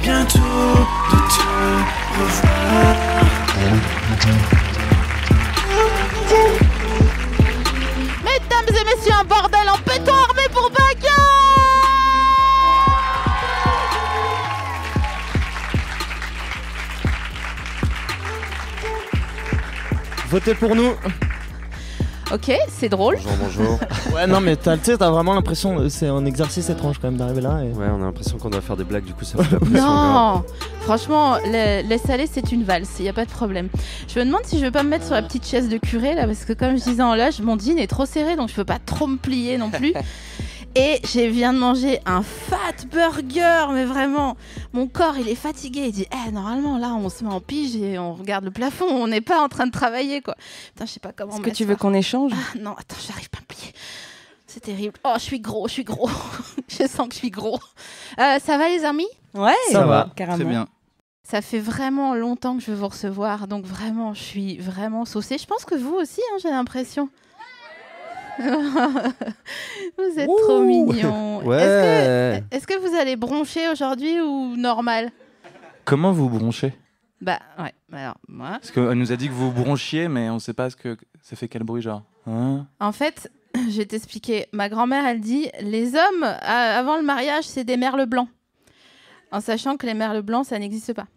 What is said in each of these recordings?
Bientôt de te revoir. Mesdames et messieurs, un bordel en béton armé pour Baga. Votez pour nous. Ok, c'est drôle. Bonjour. Ouais, non, mais t'as vraiment l'impression, c'est un exercice étrange quand même d'arriver là. Et... Ouais, on a l'impression qu'on doit faire des blagues, du coup ça fait la pression. Non, franchement, laisse aller, c'est une valse, il n'y a pas de problème. Je me demande si je vais pas me mettre sur la petite chaise de curé là, parce que comme je disais en loge, mon jean est trop serré, donc je peux pas trop me plier non plus. Et je viens de manger un fat burger, mais vraiment, mon corps il est fatigué. Il dit, normalement là on se met en pige et on regarde le plafond, on n'est pas en train de travailler quoi. Putain, je sais pas comment. Est-ce que tu veux qu'on échange? Non, attends, j'arrive pas à me plier. C'est terrible. Oh, je suis gros. Je sens que je suis gros. Ça va les amis? Ouais, ça va, carrément. Très bien. Ça fait vraiment longtemps que je veux vous recevoir, donc vraiment, je suis vraiment saucée. Je pense que vous aussi, hein, j'ai l'impression. Vous êtes trop mignons. Ouais. Est-ce que vous allez broncher aujourd'hui ou normal? Comment vous bronchez? Bah ouais, alors moi... Parce qu'elle nous a dit que vous bronchiez, mais on ne sait pas ce que ça fait quel bruit, genre. Hein? En fait, je vais t'expliquer. Ma grand-mère, elle dit, les hommes, avant le mariage, c'est des merles blancs. En sachant que les merles blancs, ça n'existe pas.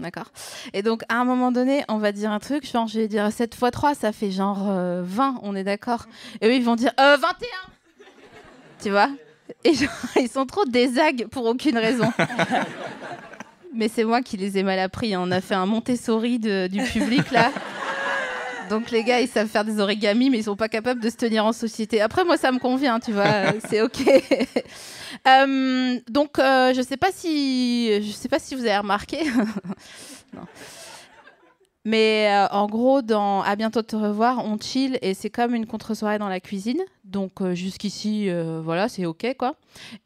D'accord. Et donc, à un moment donné, on va dire un truc, genre, je vais dire 7 x 3, ça fait genre 20, on est d'accord. Et eux, ils vont dire 21. Tu vois? Et genre, ils sont trop désagues pour aucune raison. Mais c'est moi qui les ai mal appris. Hein. On a fait un Montessori du public, là. Donc, les gars, ils savent faire des origamis, mais ils sont pas capables de se tenir en société. Après, moi, ça me convient, tu vois. C'est OK. Donc, je sais pas si vous avez remarqué. Non. Mais en gros, dans À bientôt de te revoir, on chill et c'est comme une contre-soirée dans la cuisine. Donc jusqu'ici, voilà, c'est OK, quoi.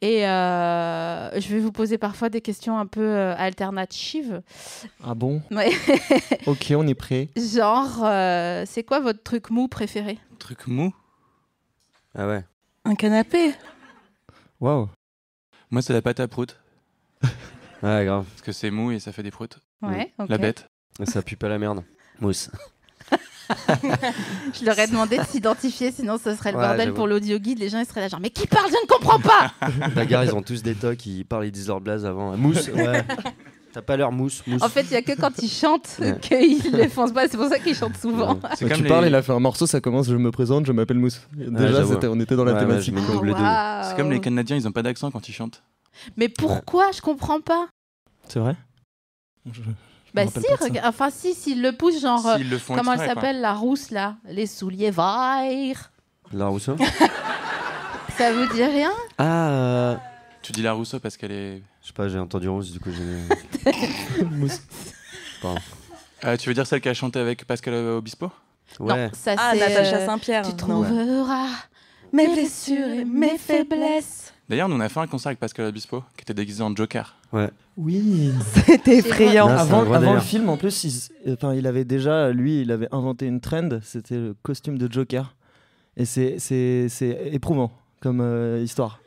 Et je vais vous poser parfois des questions un peu alternatives. Ah bon? Ouais. Ok, on est prêt. Genre, c'est quoi votre truc mou préféré? Truc mou? Ah ouais. Un canapé. Waouh. Moi, c'est la pâte à prout. Ouais, grave. Parce que c'est mou et ça fait des proutes. Ouais, OK. La bête. Ça pue pas la merde. Mousse. Je leur ai demandé de s'identifier, sinon ce serait le Ouais, bordel j'avoue. pour l'audio guide. Les gens, ils seraient là genre, mais qui parle? Je ne comprends pas. Bagarre, ils ont tous des tocs, ils parlent, ils disent leur blaze avant. Mousse, ouais. T'as pas leur mousse. En fait, il n'y a que quand ils chantent qu'ils les font pas. C'est pour ça qu'ils chantent souvent. Ouais. C'est comme Tu les- parles, il a fait un morceau, ça commence, je me présente, je m'appelle Mousse. Déjà, j'avoue. on était dans la Ouais, thématique. je mets une double deux. Waouh. C'est comme les Canadiens, ils ont pas d'accent quand ils chantent. Mais pourquoi? Je comprends pas. C'est vrai? Je Bah me rappelle si, pas de ça. regarde, enfin si, s'ils le poussent, genre, S'ils le font comment elle exprès, quoi. s'appelle, la rousse là? Les souliers verts. La Rousseau. Ça vous dit rien? Ah, Tu dis la Rousseau parce qu'elle est... je sais pas, j'ai entendu Rousse, du coup j'ai... Mousse. Pardon. Tu veux dire celle qui a chanté avec Pascal Obispo? Ouais. Non, ça Ah, c'est... Natacha Saint-Pierre. Tu Non. trouveras mes blessures et mes faiblesses. D'ailleurs, nous on a fait un concert avec Pascal Obispo qui était déguisé en Joker. Oui. C'était effrayant. Non, c'est un Avant, gros avant le délire. film, en plus, il avait déjà, lui, il avait inventé une trend, c'était le costume de Joker. Et c'est éprouvant comme histoire.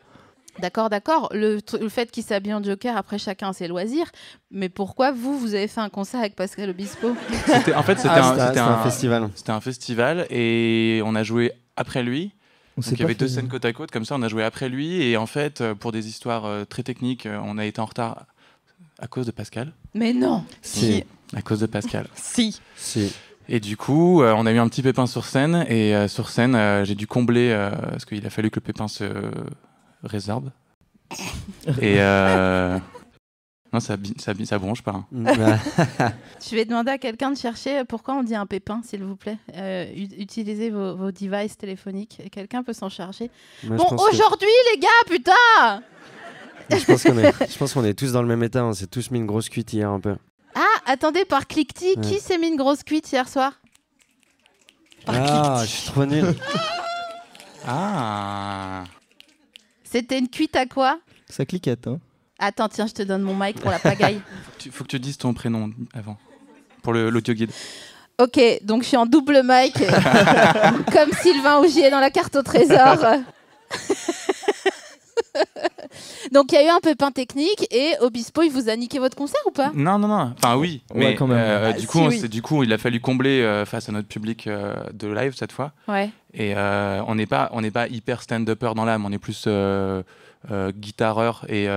D'accord. Le fait qu'il s'habille en Joker, après chacun a ses loisirs. Mais pourquoi vous avez fait un concert avec Pascal Obispo? En fait, c'était C'était un festival. C'était un festival et on a joué après lui. On Donc s'est il y avait pas deux fait- scènes côte à côte, comme ça on a joué après lui. Et en fait, pour des histoires très techniques, on a été en retard à cause de Pascal. Mais non. Si. À cause de Pascal. Si. Si. Et du coup, on a eu un petit pépin sur scène. Et sur scène, j'ai dû combler parce qu'il a fallu que le pépin se résorbe. Et non, ça bronche pas. Hein. Je vais demander à quelqu'un de chercher pourquoi on dit un pépin, s'il vous plaît. Utilisez vos devices téléphoniques. Quelqu'un peut s'en charger. Moi, Bon, je pense que- aujourd'hui, les gars, putain! je pense qu'on est tous dans le même état. On s'est tous mis une grosse cuite hier un peu. Ah, attendez, par cliquetis, qui s'est mis une grosse cuite hier soir? Ah, je suis trop nul. Ah. C'était une cuite à quoi? Ça cliquette, hein. Attends, tiens, je te donne mon mic pour la pagaille. Faut que tu dises ton prénom avant. pour l'audio guide. Ok, donc je suis en double mic, comme Sylvain Augier dans la carte au trésor. Donc il y a eu un pépin technique et Obispo, il vous a niqué votre concert ou pas? Non. Enfin oui, Ouais, mais quand même. du coup, il a fallu combler face à notre public de live cette fois. Ouais. Et on n'est pas hyper stand-upper dans l'âme, on est plus guitareur et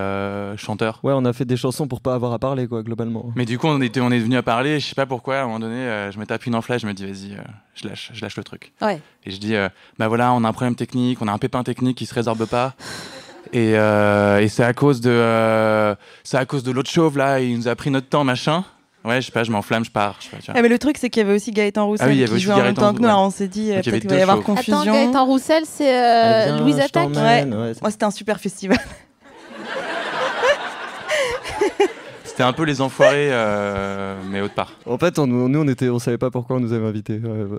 chanteur. Ouais, on a fait des chansons pour pas avoir à parler, quoi, globalement. Mais du coup, on est venu à parler, je sais pas pourquoi, à un moment donné, je me tape une enflate, je me dis vas-y, je lâche le truc. Ouais. Et je dis bah voilà, on a un problème technique, on a un pépin technique qui se résorbe pas. Et c'est à cause de l'autre chauve là, il nous a pris notre temps, machin. Ouais, je sais pas, je m'enflamme, je pars. Je sais pas, tu vois. Ah, mais le truc, c'est qu'il y avait aussi Gaëtan Roussel il y avait qui aussi jouait en même Gaëtan, temps que nous. ouais. Alors on s'est dit, Donc, il y avait peut-être qu'il va y deux avoir shows. confusion. Attends, Gaëtan Roussel, c'est Viens, Louise je Attaque. t'emmène, ouais. Moi, c'était un super festival. C'était un peu les enfoirés, mais autre part. En fait, on savait pas pourquoi on nous avait invités. Ouais.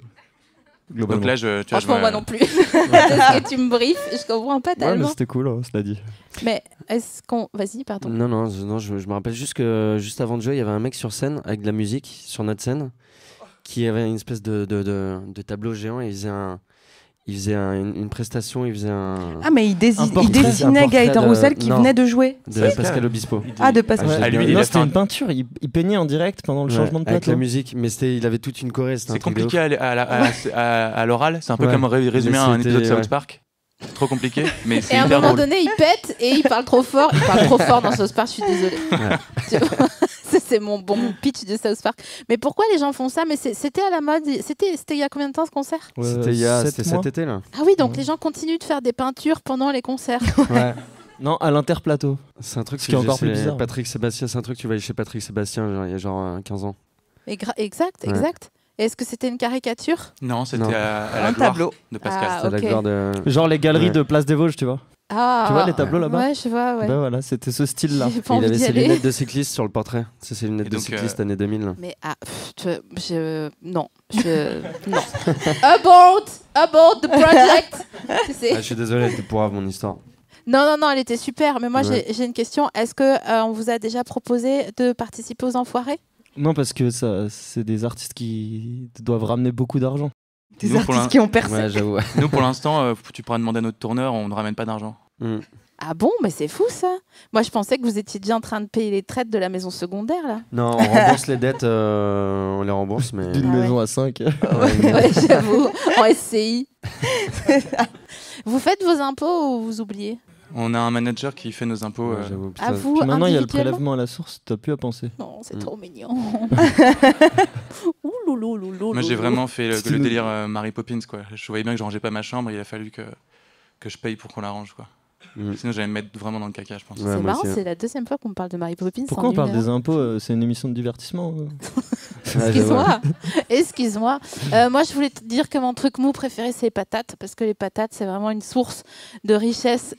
Globalement. Donc là, tu vois, Franchement, moi non plus. Parce que tu me briefes, je comprends pas Ouais, mais tellement. c'était cool, hein, cela dit. Mais est-ce qu'on... Vas-y, pardon. Non, je me rappelle juste que juste avant de jouer, il y avait un mec sur scène avec de la musique sur notre scène qui avait une espèce de tableau géant et il faisait une prestation, il faisait Ah, mais il portrait, dessinait un portrait Gaëtan de- Roussel qui non. venait de jouer. de Pascal Obispo. Ah, de Pascal. Ah, lui, Ouais, il non, a c'était fait une peinture. Il peignait en direct pendant le Ouais, changement de avec plateau. la musique, mais il avait toute une choré. C'était un C'est truc de compliqué à l'oral, c'est un peu Ouais. comme résumer Mais un épisode de c'était- South Park. C'est trop compliqué, mais Et c'est à un hyper moment drôle. donné, il pète et il parle trop fort. Il parle trop fort dans South Park, je suis désolée. Tu vois, ça, c'est mon pitch de South Park. Mais pourquoi les gens font ça? Mais c'était à la mode. C'était il y a combien de temps ce concert? Ouais, C'était 7 mois. cet été là. Ah oui, donc Ouais. les gens continuent de faire des peintures pendant les concerts. Ouais. Non, à l'interplateau. C'est un truc Ce qui est encore plus c'est bizarre. Patrick Sébastien, c'est un truc que tu voyais chez Patrick Sébastien il y a genre 15 ans. Exact, Ouais. exact. Et est-ce que c'était une caricature? Non, c'était Non. à la Un gloire tableau. de Pascal. Ah, C'était ok. la gloire de. Genre les galeries Ouais. de Place des Vosges, tu vois. Ah, Tu vois les tableaux là-bas. Ouais, je vois, ouais. Ben voilà, c'était ce style-là. J'ai pas Il envie avait d'y ses aller. lunettes de cycliste sur le portrait. C'est ses lunettes Et de donc, cycliste années 2000. Là. Mais non, non. Abort the project. Tu sais. Je suis désolé, elle était pourrave mon histoire. Non, elle était super. Mais moi, Ouais. j'ai une question. Est-ce que on vous a déjà proposé de participer aux Enfoirés? Non, parce que ça, c'est des artistes qui doivent ramener beaucoup d'argent. Des Nous, pour artistes qui ont percé. Ouais, j'avoue. Nous, pour l'instant, tu pourras demander à notre tourneur, on ne ramène pas d'argent. Mm. Ah bon, mais c'est fou ça. Moi, je pensais que vous étiez déjà en train de payer les traites de la maison secondaire là. Non, on rembourse les dettes, on les rembourse, mais. D'une Ah maison à 5. Ouais, j'avoue. En SCI. Vous faites vos impôts ou vous oubliez? On a un manager qui fait nos impôts. Ouais, j'avoue, putain. À vous Puis maintenant, il y a le individuellement? prélèvement à la source, t'as plus à penser. Non, c'est Mm. trop mignon. Ouh, loulou, loulou, Moi, j'ai loulou. vraiment fait C'est le une- délire Mary Poppins, quoi. Je voyais bien que je rangeais pas ma chambre, il a fallu que je paye pour qu'on la range, quoi. Mm. Sinon, j'allais me mettre vraiment dans le caca, je pense. Ouais, C'est moi marrant, aussi, hein. c'est la deuxième fois qu'on me parle de Mary Poppins. Pourquoi en on parle une heure. des impôts C'est une émission de divertissement. Ouais, Excuse-moi. Excuse-moi. Moi, je voulais te dire que mon truc mou préféré, c'est les patates. Parce que les patates, c'est vraiment une source de richesse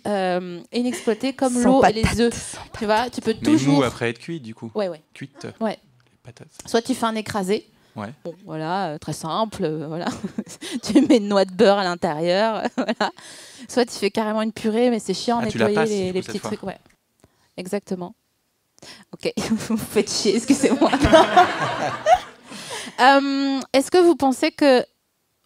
inexploitée, comme Sans l'eau et patates. les œufs. Tu vois, tu peux Mais toujours. mou après être cuit, du coup. Ouais. Cuite. Ouais. Les patates. Soit tu fais un écrasé. Ouais. Bon, voilà, très simple. Voilà. Tu mets une noix de beurre à l'intérieur. Voilà. Soit tu fais carrément une purée, mais c'est chiant à Ah, tu la nettoyer passes, les du coup, petits cette fois. trucs. Ouais. Exactement. Ok, vous me faites chier, excusez-moi. Est-ce que vous pensez que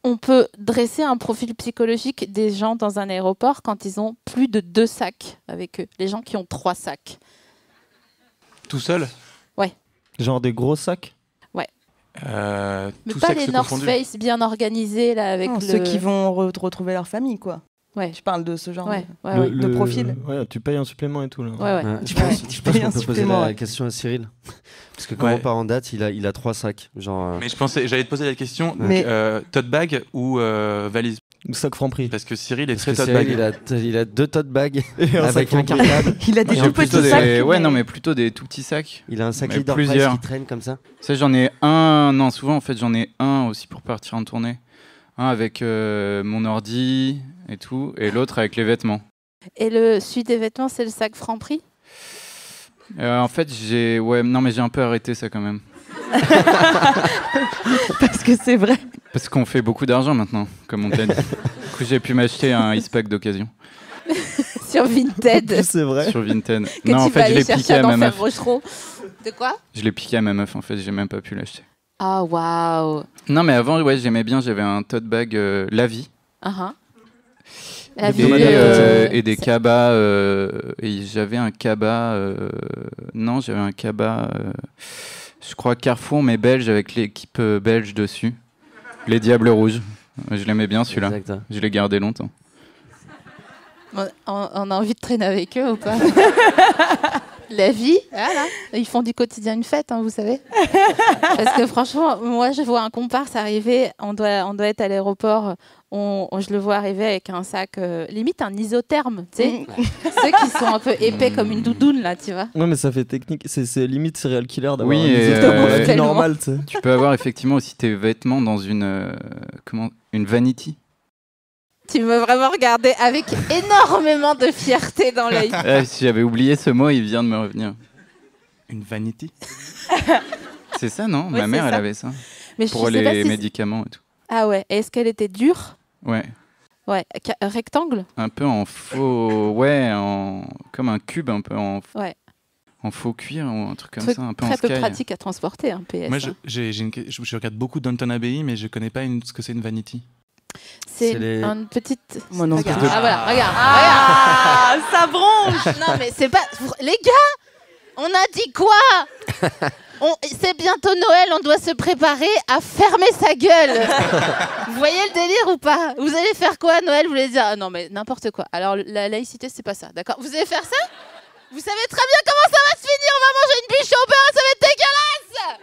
on peut dresser un profil psychologique des gens dans un aéroport quand ils ont plus de 2 sacs avec eux? Les gens qui ont 3 sacs. Tout seul Genre des gros sacs. Mais tout pas sexe les North confondu. Face bien organisés là avec Non, le... Ceux qui vont retrouver leur famille, quoi. Ouais. Je parle de ce genre Ouais, de... ouais, ouais. de profil. Ouais, tu payes un supplément et tout. Là. Ouais, ouais. Ouais, Tu je pense, payes- je tu pense payes qu'on un peut poser supplément, la ouais. question à Cyril. Parce que quand Ouais. on part en date, il a 3 sacs. Genre, Mais j'allais te poser la question, Mais- tote bag ou valise? Ou sac Franprix. Parce que Cyril est parce très que tote Cyril, bag. il a 2 tote bags Et un avec sac un Franprix. cartable. Il a des J'ai tout plutôt petits des... sacs. Ouais, non, mais plutôt des tout petits sacs. Il a un sac Mais Leader Price plusieurs. qui traîne comme ça. Ça, j'en ai un. Non, souvent, en fait, j'en ai un aussi pour partir en tournée. Un avec mon ordi et tout, et l'autre avec les vêtements. Et le celui des vêtements, c'est le sac Franprix? En fait, non, mais j'ai un peu arrêté ça quand même. Parce que c'est vrai. Parce qu'on fait beaucoup d'argent maintenant, comme on t'a dit. Du coup, j'ai pu m'acheter un Eastpak d'occasion Sur Vinted. C'est vrai. sur Vinted. Que Non, en tu vas fait, je aller l'ai piqué chercher à à ma l'enfer meuf. Rochereau. De quoi? Je l'ai piqué à ma meuf, en fait, j'ai même pas pu l'acheter. Ah, waouh. Non, mais avant, ouais, j'aimais bien. J'avais un tote bag La Vie. La Des vie, tomates Et des cabas. Et j'avais un cabas. Non, j'avais un cabas. Je crois Carrefour, mais belge, avec l'équipe belge dessus. Les Diables Rouges. Je l'aimais bien celui-là. Exact. Je l'ai gardé longtemps. on a envie de traîner avec eux ou pas? La vie, voilà. Ils font du quotidien une fête, hein, vous savez. Parce que franchement, moi, je vois un comparse arriver, on doit être à l'aéroport, je le vois arriver avec un sac, limite un isotherme, tu sais. Ceux qui sont un peu épais comme une doudoune, là, tu vois. Ouais, mais ça fait technique. C'est limite serial killer d'avoir Oui, une et, isotherme dans la vie tellement. normale, tu sais. Tu peux avoir effectivement aussi tes vêtements dans une vanity. Tu me vraiment regarder avec énormément de fierté dans l'œil. Si j'avais oublié ce mot, il vient de me revenir. Une vanity. C'est ça, non? Oui, Ma mère, c'est elle ça. avait ça. Mais je Pour sais pas les si médicaments et tout. Ah ouais, est-ce qu'elle était dure? Ouais. Ouais, rectangle? Un peu en faux. Ouais, comme un cube, un peu en Ouais. faux cuir ou un truc comme Truc ça, un peu très en peu sky. pratique à transporter, un PS. Moi, hein. je regarde beaucoup Downton Abbey, mais je connais pas ce que c'est une vanity. C'est C'est les- une petite... Moi non Regarde. plus. Ah voilà, regarde. Ah, ça bronche. Non mais c'est pas... Les gars, on a dit quoi? C'est bientôt Noël, on doit se préparer à fermer sa gueule. Vous voyez le délire ou pas? Vous allez faire quoi à Noël? Vous allez dire, ah non mais n'importe quoi. Alors la laïcité, c'est pas ça, d'accord? Vous allez faire ça? Vous savez très bien comment ça va se finir, on va manger une bûche au beurre, ça va être dégueulasse.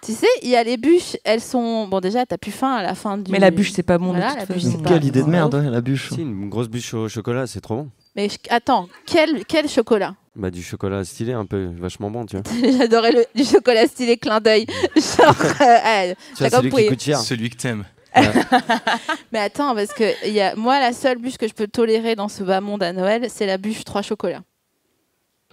Tu sais, il y a les bûches, elles sont... Bon déjà, t'as plus faim à la fin du... Mais la bûche, c'est pas bon Voilà, de la toute bûche, façon. c'est pas- Quelle idée de merde, ouf. ouais, la bûche. Si, une grosse bûche au chocolat, c'est trop bon. Mais attends, quel chocolat? Bah, du chocolat stylé, un peu vachement bon, tu vois. J'adorais du chocolat stylé clin d'œil. Genre, Tu vois, Jacob celui qui Pouillet. coûte cher. Celui que t'aimes. Mais attends, parce que moi, la seule bûche que je peux tolérer dans ce bas monde à Noël, c'est la bûche 3 chocolats.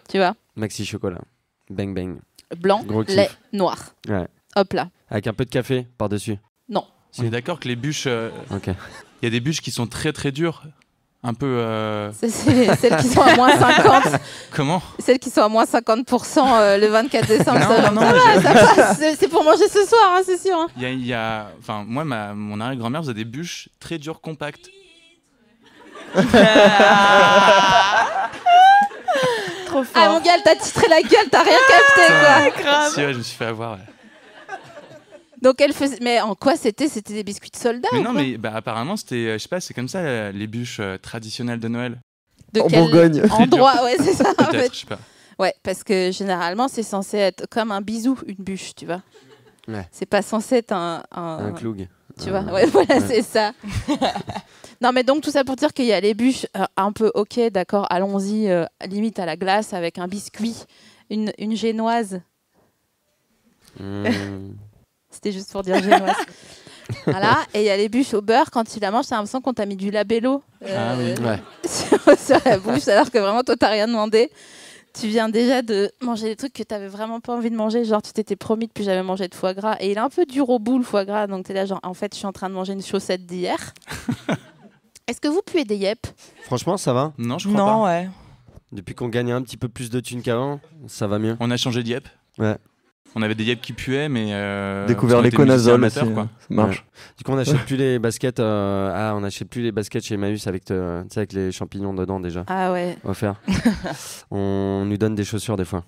Tu vois? Maxi chocolat. Bang bang. Blanc, Gros kiff. lait, noir. Ouais. Hop là. Avec un peu de café par-dessus. Non. On est d'accord que les bûches, il Ok. y a des bûches qui sont très très dures. Un peu. C'est celles qui sont à moins 50. Comment? Celles qui sont à moins 50% le 24 décembre. ça, Non, ça va, ça passe. C'est pour manger ce soir, hein, c'est sûr. Hein. Enfin, moi, mon arrière-grand-mère faisait des bûches très dures, compactes. Trop fort. Ah mon gars, t'as titré la gueule, t'as rien capté quoi. Si, ouais, je me suis fait avoir. Ouais. Donc elle faisait. Mais en quoi c'était? C'était des biscuits de soldats Mais ou non, quoi? mais apparemment, c'était, je sais pas, c'est comme ça les bûches traditionnelles de Noël. De En quel Bourgogne. endroit? Ouais, c'est ça. En fait. Peut-être, je sais pas. Ouais, parce que généralement, c'est censé être comme un bisou, une bûche, tu vois. Ouais. C'est pas censé être un Un cloug. tu vois. Ouais, voilà, c'est ça. Non, mais donc tout ça pour dire qu'il y a les bûches un peu ok, d'accord, allons-y, limite à la glace avec un biscuit, une génoise. C'était juste pour dire génoise. Voilà, et il y a les bûches au beurre, quand tu la manges, t'as l'impression qu'on t'a mis du labello Ah oui. Ouais. sur la bouche, alors que vraiment, toi, t'as rien demandé. Tu viens déjà de manger des trucs que t'avais vraiment pas envie de manger, genre tu t'étais promis de plus jamais manger de foie gras, et il est un peu dur au bout le foie gras, donc t'es là genre, en fait, je suis en train de manger une chaussette d'hier. Est-ce que vous puez des yep? Franchement, ça va. Non, je crois Non, pas. ouais. Depuis qu'on gagne un petit peu plus de thunes qu'avant, ça va mieux. On a changé de yep. Ouais. On avait des yep qui puaient, mais. Découvert parce qu'on les était musiciens conazole aussi. amateurs, quoi. Ça marche. Du coup, on n'achète plus les baskets. On n'achète plus les baskets chez Emmaüs avec, tu sais, avec les champignons dedans déjà. Ah ouais. Offert. On nous donne des chaussures des fois.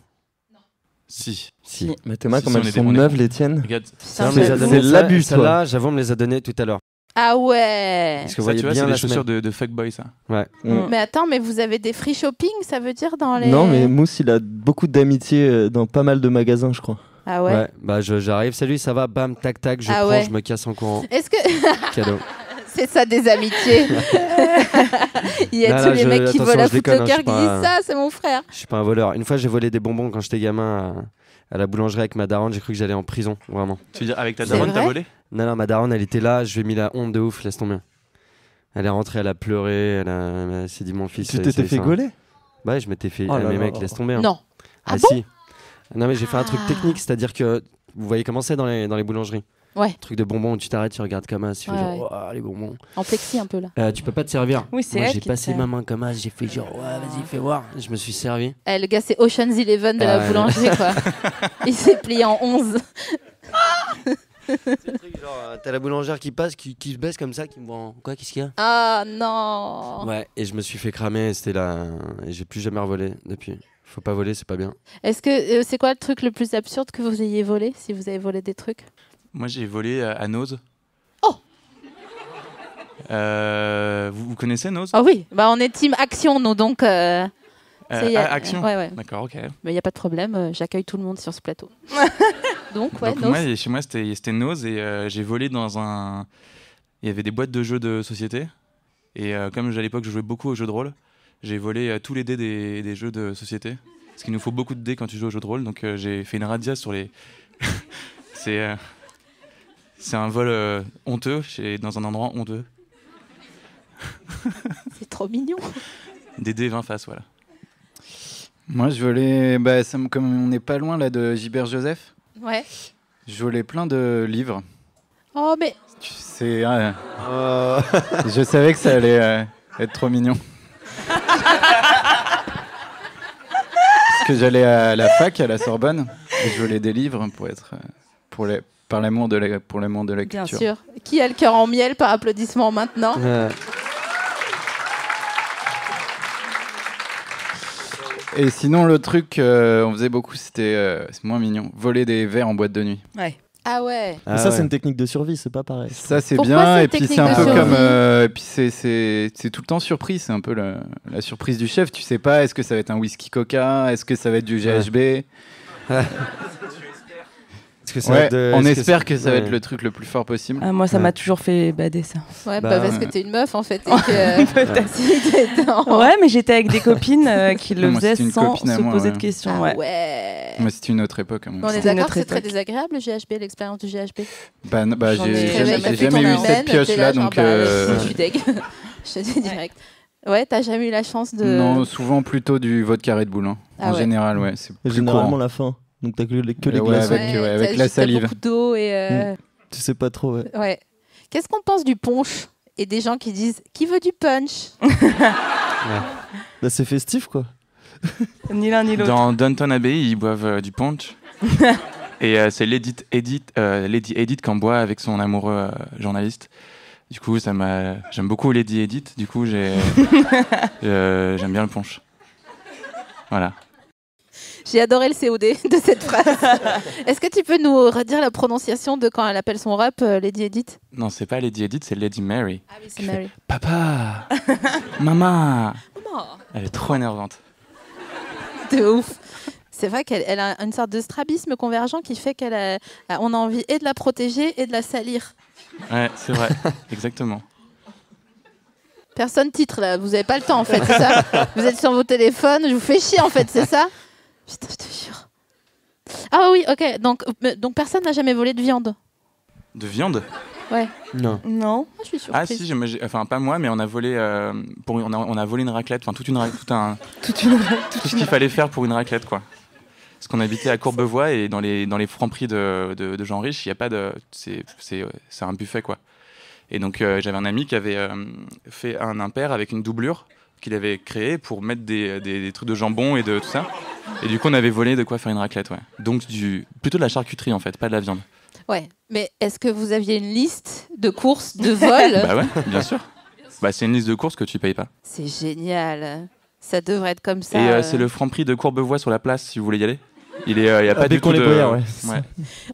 Si. Si. Mais Théma, Si, comme si, on elles est sont des- on est neuves, bons. les tiennes. Regarde. Putain, on me les a j'avoue. données. C'est l'abus, toi. Celle-là, j'avoue, on me les a données tout à l'heure. Ah ouais. Parce que vous Ça, voyez tu vois, bien c'est la des chaussures semaine. de fuckboy, ça. Ouais. Mais attends, mais vous avez des free shopping, ça veut dire dans les... Non, mais Mousse, il a beaucoup d'amitié dans pas mal de magasins, je crois. Ah ouais. Ouais. Bah, j'arrive. Salut, ça va? Bam, tac, tac. Je Ah prends, ouais. je me casse en courant. Est-ce que... Cadeau. C'est ça des amitiés. Il y a Là, tous là, les mecs qui attention, volent à je déconne, foutre le hein, cœur je qui suis pas- disent ça, c'est mon frère. Je suis pas un voleur. Une fois, j'ai volé des bonbons quand j'étais gamin à la boulangerie avec ma daronne. J'ai cru que j'allais en prison, vraiment. Tu veux dire, avec ta C'est daronne, t'as vrai volé? Non, ma daronne, elle était là. Je lui ai mis la honte de ouf. Laisse tomber. Elle est rentrée, elle a pleuré. Elle s'est dit, mon fils. Tu t'étais fait gauler? Bah ouais, je m'étais fait. Oh là mais là mec, là. laisse tomber. Hein. Non. Ah, Ah bon si. Non, mais j'ai fait un truc Ah. technique, c'est-à-dire que vous voyez comment c'est dans les boulangeries. Ouais. Truc de bonbons où tu t'arrêtes, tu regardes comme as, tu fais Ouais, genre, ouah, les bonbons. En plexi un peu là. Tu peux pas te servir. Oui, c'est Moi, elle j'ai qui passé te ma sert. main comme as, j'ai fait genre, ouais, vas-y, fais voir. Je me suis servi. Le gars, c'est Ocean's Eleven de Ah la ouais. boulangerie, quoi. Il s'est plié en 11. T'as la boulangère qui passe, qui se baisse comme ça, qui me voit en... Quoi, qu'est-ce qu'il y a? Ah non. Ouais, et je me suis fait cramer, et c'était là... Et j'ai plus jamais revolé depuis. Faut pas voler, c'est pas bien. Est-ce que c'est quoi le truc le plus absurde que vous ayez volé, si vous avez volé des trucs? Moi, j'ai volé à Nose. Oh. Vous connaissez Nose? Ah oui, bah on est team action, nous, donc... Action. Ouais. D'accord, ok. Mais il n'y a pas de problème, j'accueille tout le monde sur ce plateau. Donc, ouais, Donc moi, chez moi, c'était Nose et j'ai volé dans un... Il y avait des boîtes de jeux de société. Et comme à l'époque, je jouais beaucoup aux jeux de rôle, j'ai volé tous les dés des jeux de société. Parce qu'il nous faut beaucoup de dés quand tu joues aux jeux de rôle. Donc j'ai fait une radia sur les... C'est un vol honteux, dans un endroit honteux. C'est trop mignon. Des dés 20 faces, voilà. Moi, je volais, comme on n'est pas loin là de Gilbert Joseph, Ouais. je volais plein de livres. Oh, mais... Tu sais, je savais que ça allait être trop mignon. Parce que j'allais à la fac, à la Sorbonne, et je volais des livres pour l'amour de la Bien culture. sûr. Qui a le cœur en miel par applaudissement maintenant? Et sinon, le truc on faisait beaucoup, c'est moins mignon, voler des verres en boîte de nuit. Ouais. Ah ouais. Mais ça, c'est une technique de survie, c'est pas pareil. Ça, c'est Pourquoi bien, c'est et puis technique c'est un de peu survie comme... et puis c'est tout le temps surprise, c'est un peu la surprise du chef. Tu sais pas, est-ce que ça va être un whisky coca? Est-ce que ça va être du GHB? On espère que ça va être le truc le plus fort possible. Ah, moi, ça m'a toujours fait bader, ça. Ouais, Bah, parce que t'es une meuf, en fait. Et que, si t'étais en- Ouais, mais j'étais avec des copines qui le Moi, faisaient c'était une sans copine à se moi, poser ouais. de questions. Ah Ouais. ouais. Mais c'était une autre époque. À mon On est sens. C'était une d'accord autre que c'est très époque. désagréable, le GHB, l'expérience du GHB. Bah, J'en j'ai ai jamais, T'as j'ai fait ton jamais eu humaine, cette t'es pioche-là, là, genre, donc... je suis deg. Je te dis direct. Ouais, t'as jamais eu la chance de... Non, souvent plutôt du vodka Red Bull. Hein. Ah En ouais. général, ouais. C'est plus Généralement courant. la fin. Donc t'as que les Ouais, glaçons. avec t'as la salive. beaucoup d'eau et... Tu sais pas trop, ouais. Ouais. Qu'est-ce qu'on pense du punch? Et des gens qui disent « Qui veut du punch ?» Bah, c'est festif, quoi. Ni l'un ni l'autre. Dans Downton Abbey, ils boivent du punch. Et c'est Lady Edith qui en boit avec son amoureux journaliste. Du coup, j'aime beaucoup Lady Edith. Du coup, j'aime bien le punch. Voilà. J'ai adoré le COD de cette phrase. Est-ce que tu peux nous redire la prononciation de quand elle appelle son rap, Lady Edith? Non, c'est pas Lady Edith, c'est Lady Mary. Ah oui, c'est Mary. Papa, maman. Maman. Elle est trop énervante. De ouf. C'est vrai qu'elle a une sorte de strabisme convergent qui fait on a envie et de la protéger et de la salir. Ouais, c'est vrai, exactement. Personne titre là, vous avez pas le temps en fait, c'est ça? Vous êtes sur vos téléphones, je vous fais chier en fait, c'est ça? Putain, je te jure. Ah oui, ok, donc personne n'a jamais volé de viande. De viande? Ouais. Non. Non. Ah, je suis surprise. Ah si, enfin pas moi, mais on a volé on a volé une raclette, enfin tout ce qu'il fallait faire pour une raclette, quoi. Parce qu'on habitait à Courbevoie et dans les franprix de gens riches, il y a pas de, c'est un buffet, quoi. Et donc j'avais un ami qui avait fait un impair avec une doublure qu'il avait créée pour mettre des trucs de jambon et de tout ça. Et du coup on avait volé de quoi faire une raclette, ouais. Donc plutôt de la charcuterie en fait, pas de la viande. Ouais, mais est-ce que vous aviez une liste de courses de vol? Bah ouais, bien sûr. Bah c'est une liste de courses que tu payes pas. C'est génial. Ça devrait être comme ça. Et c'est le Franprix de Courbevoie sur la place si vous voulez y aller. Il y a pas du tout de... Bécon-les-Boyards, ouais. Ouais.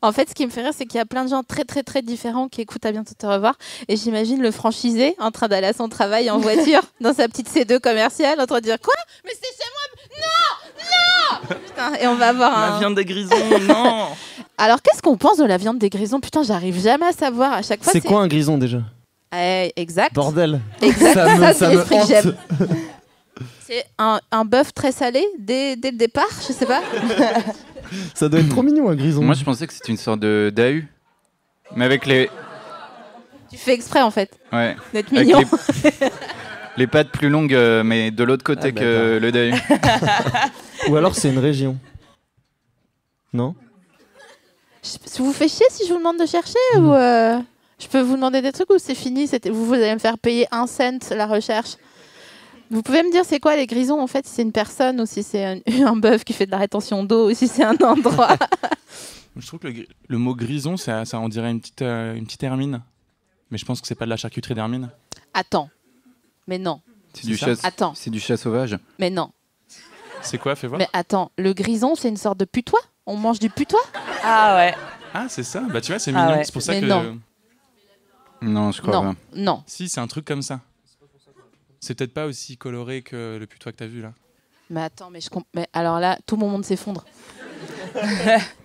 En fait, ce qui me fait rire, c'est qu'il y a plein de gens très très très différents qui écoutent À bientôt te revoir. Et j'imagine le franchisé en train d'aller à son travail en voiture, dans sa petite C2 commerciale, en train de dire quoi? Mais c'est chez moi? Non! Putain, et on va avoir La un... viande des grisons, non. Alors, qu'est-ce qu'on pense de la viande des grisons? Putain, j'arrive jamais à savoir. À chaque fois, C'est quoi un grison déjà? Exact. Bordel. Exact. Ça, c'est ça me l'esprit que j'aime. hante. C'est un bœuf très salé dès le départ, je sais pas. Ça doit être trop mignon, un grison. Moi, je pensais que c'était une sorte de dahu. Mais avec les... Tu fais exprès en fait, Ouais. d'être Avec mignon. les pattes plus longues, mais de l'autre côté que le dahu. Ou alors c'est une région. Non? Je vous fais chier si je vous demande de chercher ou je peux vous demander des trucs ou c'est fini? Vous allez me faire payer 1 cent la recherche. Vous pouvez me dire c'est quoi les grisons en fait, si c'est une personne ou si c'est un bœuf qui fait de la rétention d'eau ou si c'est un endroit. Je trouve que le mot grison, ça on dirait une petite hermine. Mais je pense que c'est pas de la charcuterie d'hermine. Attends. Mais non. C'est du ça chat. Attends. C'est du chat sauvage. Mais non. C'est quoi, fais voir. Mais attends, le grison, c'est une sorte de putois? On mange du putois? Ah ouais. Ah, c'est ça. Bah tu vois, c'est Ah mignon. ouais. C'est pour ça Mais que. non. Non, je crois Non, pas. non. Si, c'est un truc comme ça. C'est peut-être pas aussi coloré que le putois que t'as vu là. Mais attends, mais alors là, tout mon monde s'effondre.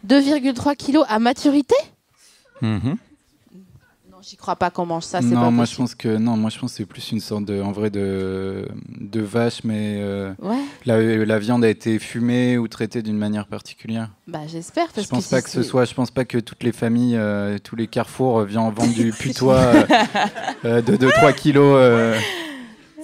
2,3 kilos à maturité? Mhm. Non, j'y crois pas qu'on mange ça, c'est Non, pas moi je possible. pense que non, moi je pense que c'est plus une sorte en vrai de vache, mais Ouais, la viande a été fumée ou traitée d'une manière particulière. bah j'espère parce Je pense que pas si que ce c'est- soit, je pense pas que toutes les familles, tous les carrefours viennent vendre du putois de 2-3 kilos.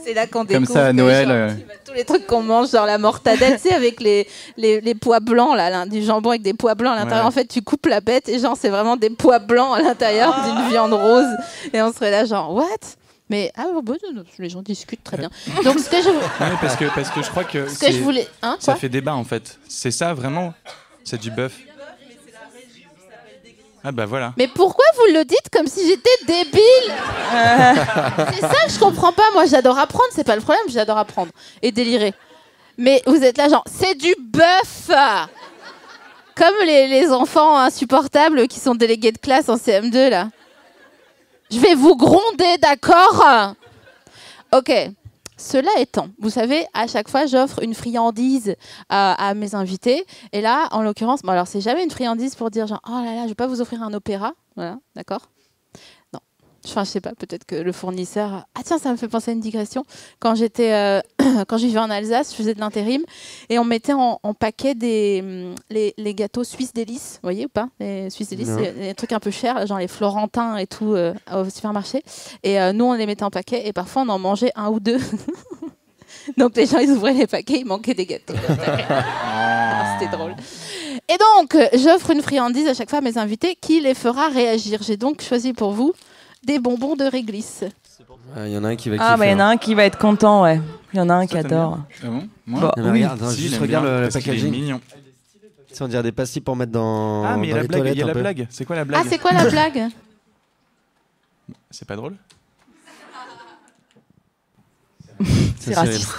C'est là qu'on Comme découvre ça, à que, Noël, genre, tous les trucs qu'on mange, genre la mortadelle, tu sais, avec les pois blancs, là, du jambon avec des pois blancs à l'intérieur. Ouais. En fait, tu coupes la bête et genre, c'est vraiment des pois blancs à l'intérieur d'une viande rose. Et on serait là, genre, what? Mais, ah, bon, les gens discutent très bien. Donc, ce que je, Ouais, parce que je crois que, ce que je voulais. Hein, ça quoi? fait débat en fait. C'est ça vraiment. C'est du bœuf. Ah bah voilà. Mais pourquoi vous le dites comme si j'étais débile? C'est ça que je comprends pas. Moi, j'adore apprendre, c'est pas le problème, j'adore apprendre et délirer. Mais vous êtes là, genre, c'est du bœuf! Comme les enfants insupportables qui sont délégués de classe en CM2, là. Je vais vous gronder, d'accord? Ok. Cela étant, vous savez, à chaque fois, j'offre une friandise à mes invités. Et là, en l'occurrence, bon, alors c'est jamais une friandise pour dire genre, oh là là, je vais pas vous offrir un opéra. Voilà, d'accord? Non. Enfin, je sais pas, peut-être que le fournisseur... Ah tiens, ça me fait penser à une digression. Quand quand je vivais en Alsace, je faisais de l'intérim et on mettait en paquet les gâteaux Suisse Délices, vous voyez ou pas? Les Suisse Délices, Non. c'est des trucs un peu chers, genre les Florentins et tout au supermarché. Et nous, on les mettait en paquet et parfois on en mangeait un ou deux. Donc les gens, ils ouvraient les paquets, il manquait des gâteaux. C'était drôle. Et donc, j'offre une friandise à chaque fois à mes invités qui les fera réagir. J'ai donc choisi pour vous des bonbons de réglisse. Il y en a un qui va kiffer. Ah bah il y en a hein. un qui va être content, ouais. Il y en a un qui Ça, t'aimes adore. Ah bon Moi Bon. Non, mais Oui. regarde, hein, Si, juste il aime regarde bien, le parce qu'il est packaging. mignon. Ça, on dirait des pastilles pour mettre dans, Ah mais il y dans a la les blague. toilettes Il y a un la peu. blague. C'est quoi la Ah, blague? c'est quoi la blague? C'est pas drôle. C'est Ça, raciste.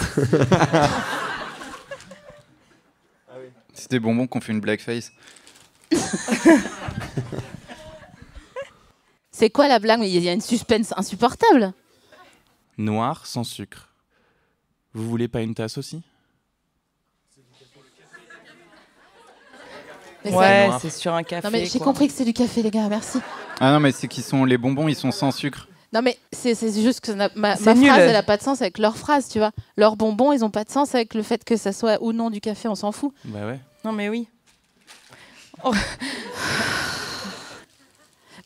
C'est des bonbons qu'on fait une blackface. C'est quoi la blague? Mais il y a une suspense insupportable. Noir sans sucre. Vous voulez pas une tasse aussi? Mais ça- Ouais, noir. c'est sur un café. Non mais j'ai quoi. compris que c'est du café, les gars, merci. Ah non, mais c'est qu'ils sont les bonbons, ils sont sans sucre. Non mais c'est juste que ma C'est nul. phrase, elle a pas de sens avec leur phrase, tu vois. Leurs bonbons, ils ont pas de sens avec le fait que ça soit ou non du café, on s'en fout. Bah ouais. Non mais oui.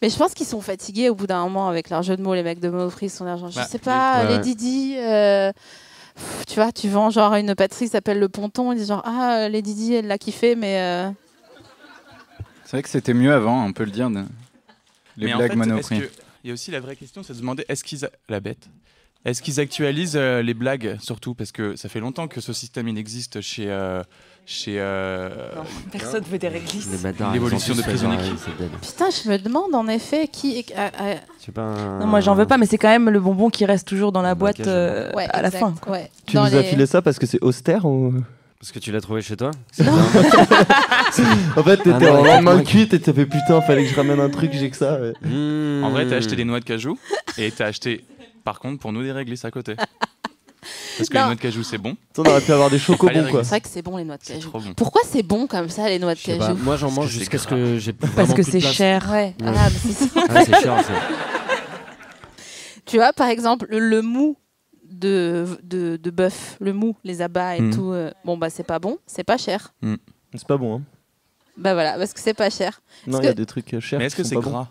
Mais je pense qu'ils sont fatigués au bout d'un moment avec leur jeu de mots, les mecs de Monoprix, ils sont là, genre, je Bah, sais pas, ouais, les ouais. Didi, tu vois, tu vends genre une pâtisserie qui s'appelle Le Ponton, ils disent genre, ah, les Didi, elle l'a kiffé, mais... C'est vrai que c'était mieux avant, on peut le dire. Les Mais en blagues fait, Monoprix. il y a aussi la vraie question, c'est de se demander est-ce qu'ils actualisent les blagues surtout parce que ça fait longtemps que ce système il existe chez Non, personne veut des réglisses. Les bâtards, L'évolution ils ont de tous fait Prisonic. pareil, c'est dead. Putain, je me demande en effet qui... Je sais pas. Non, moi j'en veux pas, mais c'est quand même le bonbon qui reste toujours dans la Un boîte blocage, ouais, à la exact, fin. quoi. ouais. Tu Dans nous as les- filé ça parce que c'est austère ou... Parce que tu l'as trouvé chez toi. En fait, t'étais Ah non, en ouais, lendemain de ouais. cuite et t'as fait putain, fallait que je ramène un truc, j'ai que ça. Ouais. En vrai, t'as acheté des noix de cajou et t'as acheté, par contre, pour nous des réglisses à côté. Parce que Non. les noix de cajou, c'est bon. On aurait pu avoir des chocobons, quoi. C'est vrai que c'est bon les noix de C'est cajou. trop bon. Pourquoi c'est bon comme ça les noix de Je sais pas, cajou? moi j'en mange que c'est jusqu'à ce gras. que j'ai Parce vraiment que plus de c'est place. cher. Ouais. Ouais. Ah, mais c'est ça. Ah, c'est cher. Tu vois, par exemple, le mou de bœuf, le mou, les abats et Mm. tout, bon, bah, c'est pas bon, c'est pas cher. C'est pas bon, hein. Bah voilà, parce que c'est pas cher. Non, Est-ce il y a que- des trucs chers. Mais est-ce que qui c'est sont pas bons. gras?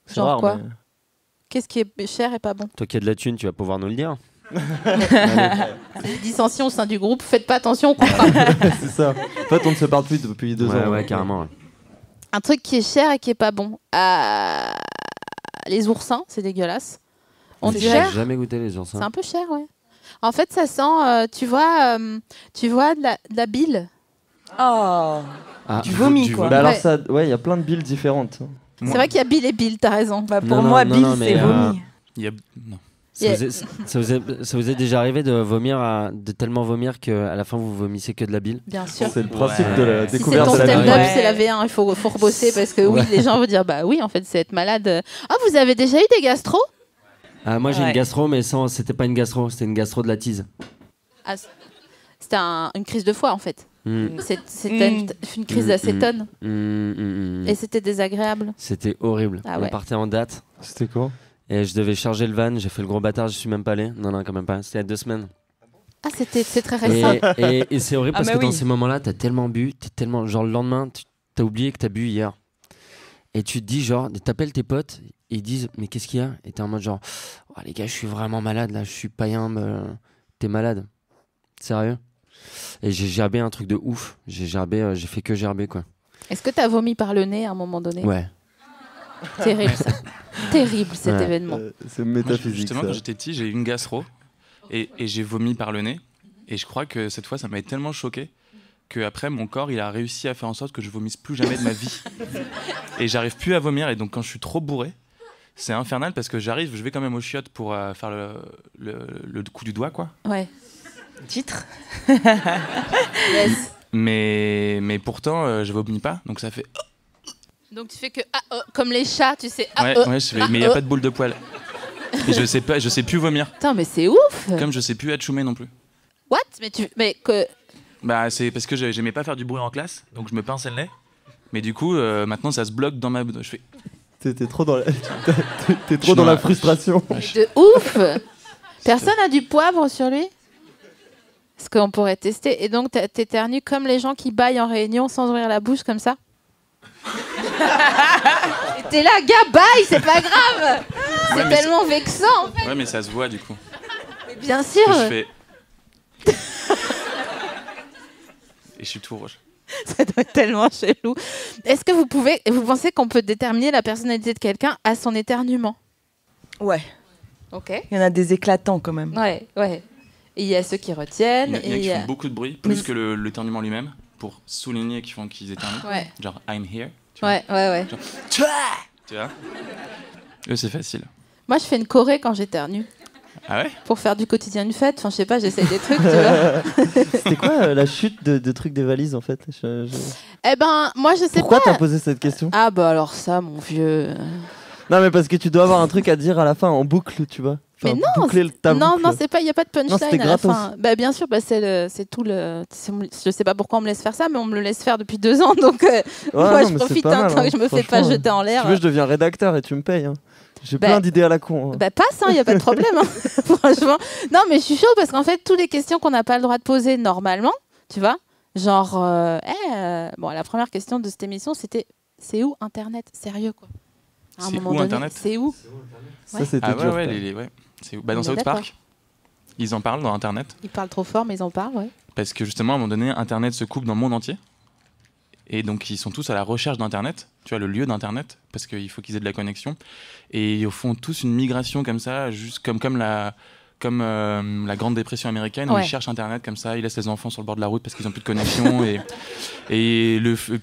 C'est Genre rare, quoi mais- Qu'est-ce qui est cher et pas bon? Toi qui as de la thune, tu vas pouvoir nous le dire. Dissension au sein du groupe, faites pas attention au contrat. C'est ça. En fait, on ne se parle plus depuis 2 ans. Ouais, carrément. ouais. Un truc qui est cher et qui est pas bon. Les oursins, c'est dégueulasse. On C'est dirait... cher J'ai jamais goûté les oursins. C'est un peu cher, ouais. En fait, ça sent, tu vois de la bile. Oh, Ah, tu vomis, du quoi. Bah alors Ouais. ça, ouais, il y a plein de billes différentes. C'est vrai qu'il y a Bill et Bill, t'as raison. bah, pour Non, moi, non, Bill, non, mais, c'est vomi. Il y a... Non. Ça vous est déjà arrivé de vomir, de tellement vomir qu'à la fin vous vomissez que de la bile? Bien sûr. C'est le principe Ouais. de la Si c'est découverte ton de la stand-up, vie. Ouais. c'est la V1, il faut rebosser parce que oui, Ouais. les gens vont dire bah oui, en fait, c'est être malade. Ah, vous avez déjà eu des gastro? Ah, moi j'ai Ouais. une gastro, mais c'était pas une gastro, c'était une gastro de la tease. Ah, c'était une crise de foie en fait. Mm. C'était une crise d'acétone Et et c'était désagréable. c'était horrible. Ah On ouais. partait en date C'était quoi? et je devais charger le van, j'ai fait le gros bâtard, je suis même pas allé. Non, quand même pas, c'était il y a 2 semaines. Ah, c'est très récent. Et c'est horrible Ah, parce mais que dans oui. ces moments-là, t'as tellement bu, genre le lendemain, t'as oublié que t'as bu hier. Et tu te dis, genre, t'appelles tes potes, et ils disent, mais qu'est-ce qu'il y a? Et t'es en mode, genre, oh, les gars, je suis vraiment malade là, je suis païen, t'es malade. Sérieux? Et j'ai gerbé un truc de ouf. J'ai fait que gerber, quoi. Est-ce que t'as vomi par le nez à un moment donné? Ouais. Terrible ça. Terrible cet Ouais. événement. C'est Moi, métaphysique. justement, ça. quand j'étais petit, j'ai eu une gastro et j'ai vomi par le nez. Et je crois que cette fois, ça m'avait tellement choqué que après mon corps, il a réussi à faire en sorte que je vomisse plus jamais de ma vie. Et j'arrive plus à vomir. Et donc, quand je suis trop bourré, c'est infernal parce que je vais quand même aux chiottes pour faire le coup du doigt, quoi. Ouais. Titre. Yes. Mais pourtant, je vomis pas. Donc, ça fait. Donc tu fais que comme les chats, tu sais. Ouais, ouais, mais il n'y a pas de boule de poil. Et je sais plus vomir. Putain, mais c'est ouf. Comme je sais plus atchoumer non plus. What? Mais que. Bah, c'est parce que j'aimais pas faire du bruit en classe, donc je me pinçais le nez. Mais du coup, maintenant, ça se bloque dans ma. Je fais. T'es trop dans la... T'es trop dans la frustration. De ouf. Personne a du poivre sur lui? Est-ce qu'on pourrait tester? Et donc t'éternues comme les gens qui baillent en réunion sans ouvrir la bouche comme ça? Et t'es là, gars, baille, c'est pas grave. C'est Ouais, mais tellement vexant en fait. Ouais, mais ça se voit du coup. Mais bien sûr. Que je fais. Et je suis tout rouge. Ça doit être tellement chelou. Est-ce que vous pensez qu'on peut déterminer la personnalité de quelqu'un à son éternuement? Ouais, Ok. il y en a des éclatants quand même. Ouais, ouais. Et il y a ceux qui retiennent. Il y en a et qui font beaucoup de bruit, plus que l'éternuement lui-même, pour souligner qu'ils éternuent. Ouais, Genre, I'm here. ouais, ouais. Genre, tu vois. Eux, c'est facile. Moi, je fais une choré quand j'éternue. Ah ouais? Pour faire du quotidien une fête. Enfin, je sais pas, j'essaye des trucs, tu vois. C'était quoi la chute de trucs des valises en fait? Eh ben, moi, je sais Pourquoi pas. t'as posé cette question? Ah bah alors ça, mon vieux. Non mais parce que tu dois avoir un truc à dire à la fin en boucle, tu vois. Mais non, boucler ta non, boucle. non, c'est pas, il y a pas de Non, c'était punchline à la gratos. fin. Bah bien sûr, bah c'est tout le. Je sais pas pourquoi on me laisse faire ça, mais on me le laisse faire depuis 2 ans, donc Ouais, moi non, je mais c'est profite pas un mal, temps hein. que je me fais pas Franchement, jeter en Si l'air. tu veux, je deviens rédacteur et tu me payes. Hein. J'ai Bah, plein d'idées à la con. Hein. Bah passe, il y a pas de problème. Hein. Franchement, non, mais je suis chaud parce qu'en fait, toutes les questions qu'on n'a pas le droit de poser normalement, tu vois, genre, bon, la première question de cette émission, c'était, c'est où Internet? Sérieux quoi. À un C'est moment où donné, Internet? C'est où? Ça, Ouais. c'était Ah ouais, dur. ouais, quand même. ouais. C'est où? Bah, dans On est South d'accord. Park. Ils en parlent dans Internet. Ils parlent trop fort, mais ils en parlent, ouais. Parce que justement, à un moment donné, Internet se coupe dans le monde entier. Et donc, ils sont tous à la recherche d'Internet, tu vois, le lieu d'Internet, parce qu'il faut qu'ils aient de la connexion. Et ils font tous une migration comme ça, juste comme la Grande Dépression américaine, où Ouais. ils cherchent Internet comme ça, ils laissent les enfants sur le bord de la route parce qu'ils n'ont plus de connexion. et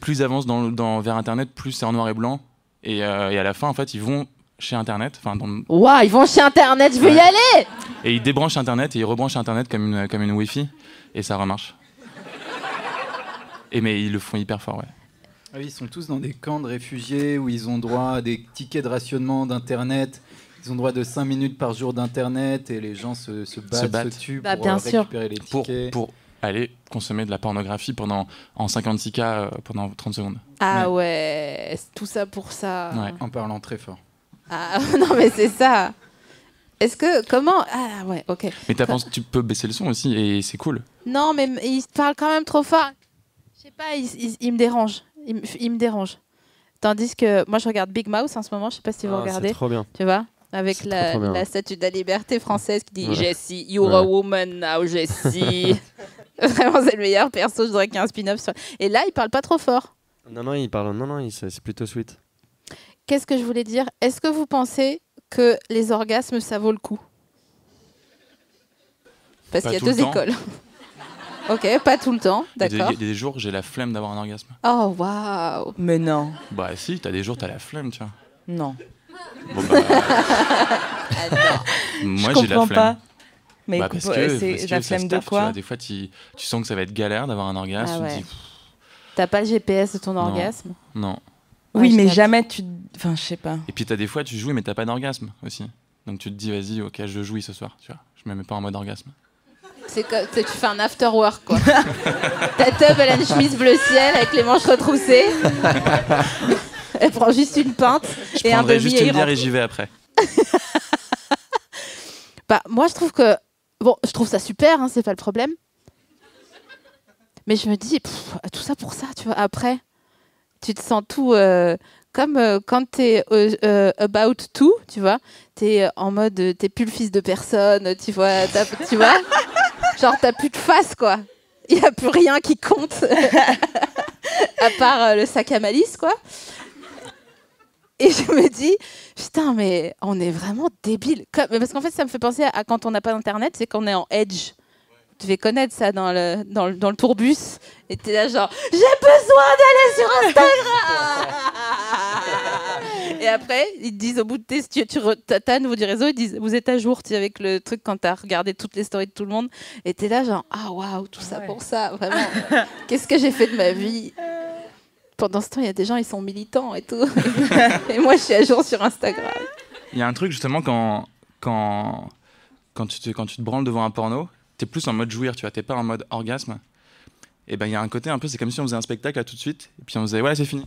plus ils avancent vers Internet, plus c'est en noir et blanc. Et à la fin, en fait, ils vont chez Internet, Waouh, ils vont chez Internet, je veux y Ouais. aller. et ils débranchent Internet et ils rebranchent Internet comme une Wi-Fi, et ça remarche. Mais ils le font hyper fort, ouais. Ah oui, ils sont tous dans des camps de réfugiés où ils ont droit à des tickets de rationnement d'Internet. Ils ont droit de 5 minutes par jour d'Internet et les gens se battent, se tuent Bah, pour bien sûr. récupérer les tickets. Pour aller consommer de la pornographie en 56K pendant 30 secondes. Ah ouais, c'est tout ça pour ça. Ouais. En parlant très fort. Ah non, mais c'est ça. Est-ce que comment? Ah ouais, ok. Mais tu peux baisser le son aussi et c'est cool. Non, mais il parle quand même trop fort. Je sais pas, il me dérange. Il me dérange. Tandis que moi, je regarde Big Mouth en ce moment. Je sais pas si vous Ah, regardez. c'est trop bien. Tu vois, avec C'est trop bien. la statue de la liberté française qui dit Ouais. Jessie, you're a Ouais. woman now, Jessie. Vraiment, c'est le meilleur perso. Je dirais qu'il y a un spin-off sur. Et là, il parle pas trop fort. Non, il parle. Non, c'est plutôt sweet. Qu'est-ce que je voulais dire? Est-ce que vous pensez que les orgasmes, ça vaut le coup? Parce Pas qu'il y a tout le 2 temps. écoles. Ok, pas tout le temps, Il y a d'accord. des jours, j'ai la flemme d'avoir un orgasme. Oh, waouh. Mais non, Bah si, t'as des jours, t'as la flemme, tu vois. non. Bon, bah, moi, Je j'ai la comprends flemme. pas. Mais Bah, parce que c'est la ça flemme se de taffe, tu quoi? vois. Des fois, tu sens que ça va être galère d'avoir un orgasme. Ah Tu te ouais. dis, T'as pas le GPS de ton orgasme? non. Oui, Ouais, mais je jamais tu... Enfin, je sais pas. Et puis, t'as des fois, tu jouis, mais t'as pas d'orgasme aussi. Donc, tu te dis, vas-y, ok, je jouis ce soir. Tu vois. Je me mets pas en mode orgasme. C'est que tu fais un after work, quoi. Ta teub, elle a une chemise bleu ciel avec les manches retroussées. Elle prend juste une pinte Je et un prendrai demi juste et une il bière rentre. et j'y vais après. Bah, moi, je trouve que... Bon, je trouve ça super, hein, c'est pas le problème. Mais je me dis, tout ça pour ça, tu vois. Après, tu te sens tout... comme quand t'es about to, tu vois. T'es en mode, t'es plus le fils de personne, tu vois. Tu vois. Genre, t'as plus de face, quoi. Il n'y a plus rien qui compte. À part le sac à malice, quoi. Et je me dis, putain, mais on est vraiment débiles. Parce qu'en fait, ça me fait penser à quand on n'a pas d'internet, c'est qu'on est en edge. Tu devais connaître ça dans le tourbus. Et t'es là genre, j'ai besoin d'aller sur Instagram. Et après, ils te disent au bout de tes... T'as un nouveau du réseau, ils disent, vous êtes à jour, tu sais, avec le truc quand t'as regardé toutes les stories de tout le monde. Et t'es là genre, ah waouh, tout ça pour ça, vraiment. Qu'est-ce que j'ai fait de ma vie? Pendant ce temps, il y a des gens, ils sont militants et tout. Et moi, je suis à jour sur Instagram. Il y a un truc, justement, quand tu te branles devant un porno, t'es plus en mode jouir, tu vois, t'es pas en mode orgasme. Et ben, il y a un côté un peu, c'est comme si on faisait un spectacle là tout de suite, et puis on faisait, voilà, c'est fini.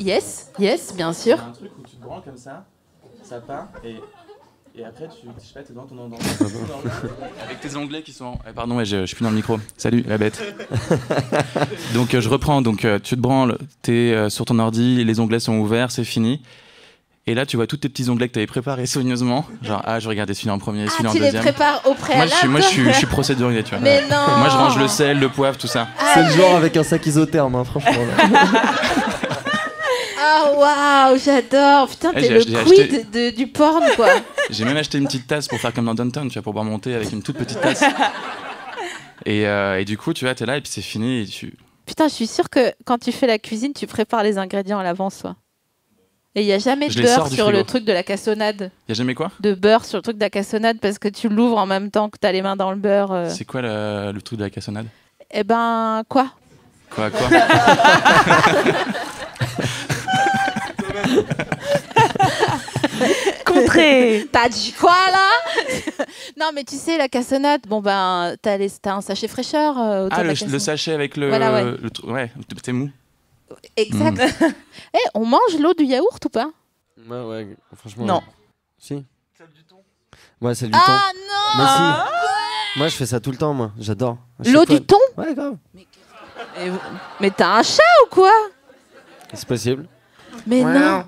Yes, bien sûr. Il y a un truc où tu te branles comme ça part, et après, je sais pas, t'es dans ton endroit. Avec tes onglets qui sont... pardon, ouais, je suis plus dans le micro. Salut, la bête. Donc, je reprends. Donc, tu te branles, t'es sur ton ordi, les onglets sont ouverts, c'est fini. Et là, tu vois tous tes petits onglets que t'avais préparés soigneusement. Genre, je regardais celui-là en premier, celui-là en Tu les deuxième. prépares au préalable? Moi, je suis procédurier, tu vois. Mais non. Moi, je range le sel, le poivre, tout ça. C'est le genre avec un sac isotherme, hein, franchement. là. Ah waouh, j'adore. Putain, Eh, t'es j'ai le acheté- quid du porn, quoi. J'ai même acheté une petite tasse pour faire comme dans Downton, tu vois, pour boire mon thé avec une toute petite tasse. Et du coup, tu vois, t'es là et puis c'est fini. Et Putain, je suis sûre que quand tu fais la cuisine, tu prépares les ingrédients à l'avance, toi. Et il n'y a jamais Je de les sors beurre du sur frigo. le truc de la cassonade. y a jamais quoi? De beurre sur le truc de la cassonade parce que tu l'ouvres en même temps que t'as les mains dans le beurre. C'est quoi le truc de la cassonade? Eh ben, quoi? Quoi? Contré. T'as dit quoi, là? Non, mais tu sais, la cassonade, bon ben, t'as un sachet fraîcheur autour Ah, de la le cassonade. sachet avec le... Voilà, ouais. Ouais, t'es mou. Exact. Eh, on mange l'eau du yaourt ou pas? Ouais, franchement. Non. ouais. Si. Celle du thon. Ouais, celle du thon. Ah non! Mais si. Moi, je fais ça tout le temps, moi. J'adore. À chaque L'eau fois. du thon? Ouais, grave. Mais t'as un chat ou quoi? C'est possible. Mais non!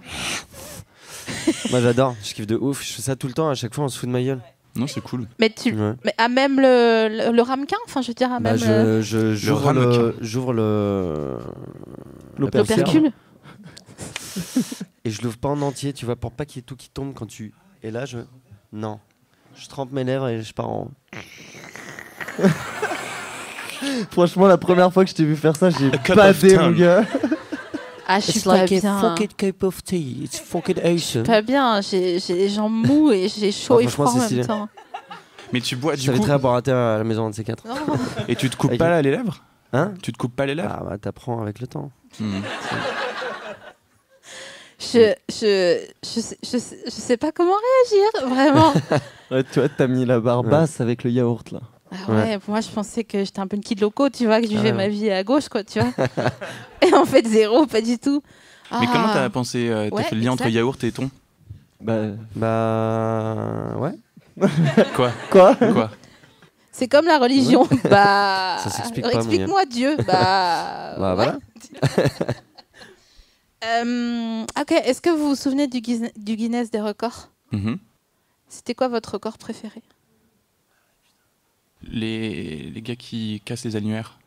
Moi, j'adore. Je kiffe de ouf. Je fais ça tout le temps. À chaque fois, on se fout de ma gueule. Non, c'est cool. Mais Ouais. mais à même le ramequin, enfin je veux dire à Bah, même j'ouvre le l'opercule. et je l'ouvre pas en entier, tu vois, pour pas qu'il y ait tout qui tombe quand tu. Et là, non, je trempe mes lèvres et je pars en. Franchement, la première fois que je t'ai vu faire ça, j'ai cup pas of dé, tongue. mon gars. Ah, je suis pas bien. cup of tea. It's fucking awesome. Pas bien, j'ai les jambes mous et j'ai chaud Ah, et franchement, froid en c'est même stylé. temps. Mais tu bois Je du coup... t'inviterai à boire un thé à la maison, un de ces quatre. Non. Et tu te coupes Avec- pas là, les lèvres? Hein? Tu te coupes pas les lèvres? Ah bah t'apprends avec le temps. Hmm. Je sais pas comment réagir, vraiment. Ouais, tu vois, t'as mis la barre Ouais. basse avec le yaourt, là. Ah ouais, moi je pensais que j'étais un peu une kid loco, tu vois, que je vivais Ah ouais. ma vie à gauche, quoi, tu vois. Et en fait, zéro, pas du tout. Mais Ah. comment t'as pensé... t'as Ouais, fait le lien entre exact. yaourt et thon? Bah ouais. Quoi? Quoi? C'est comme la religion. Bah. Ça s'explique pas, explique-moi Dieu. Bah. Bah ouais. voilà. Ok, est-ce que vous vous souvenez du Guinness des records? Mhm. C'était quoi votre record préféré? Les gars qui cassent les annuaires.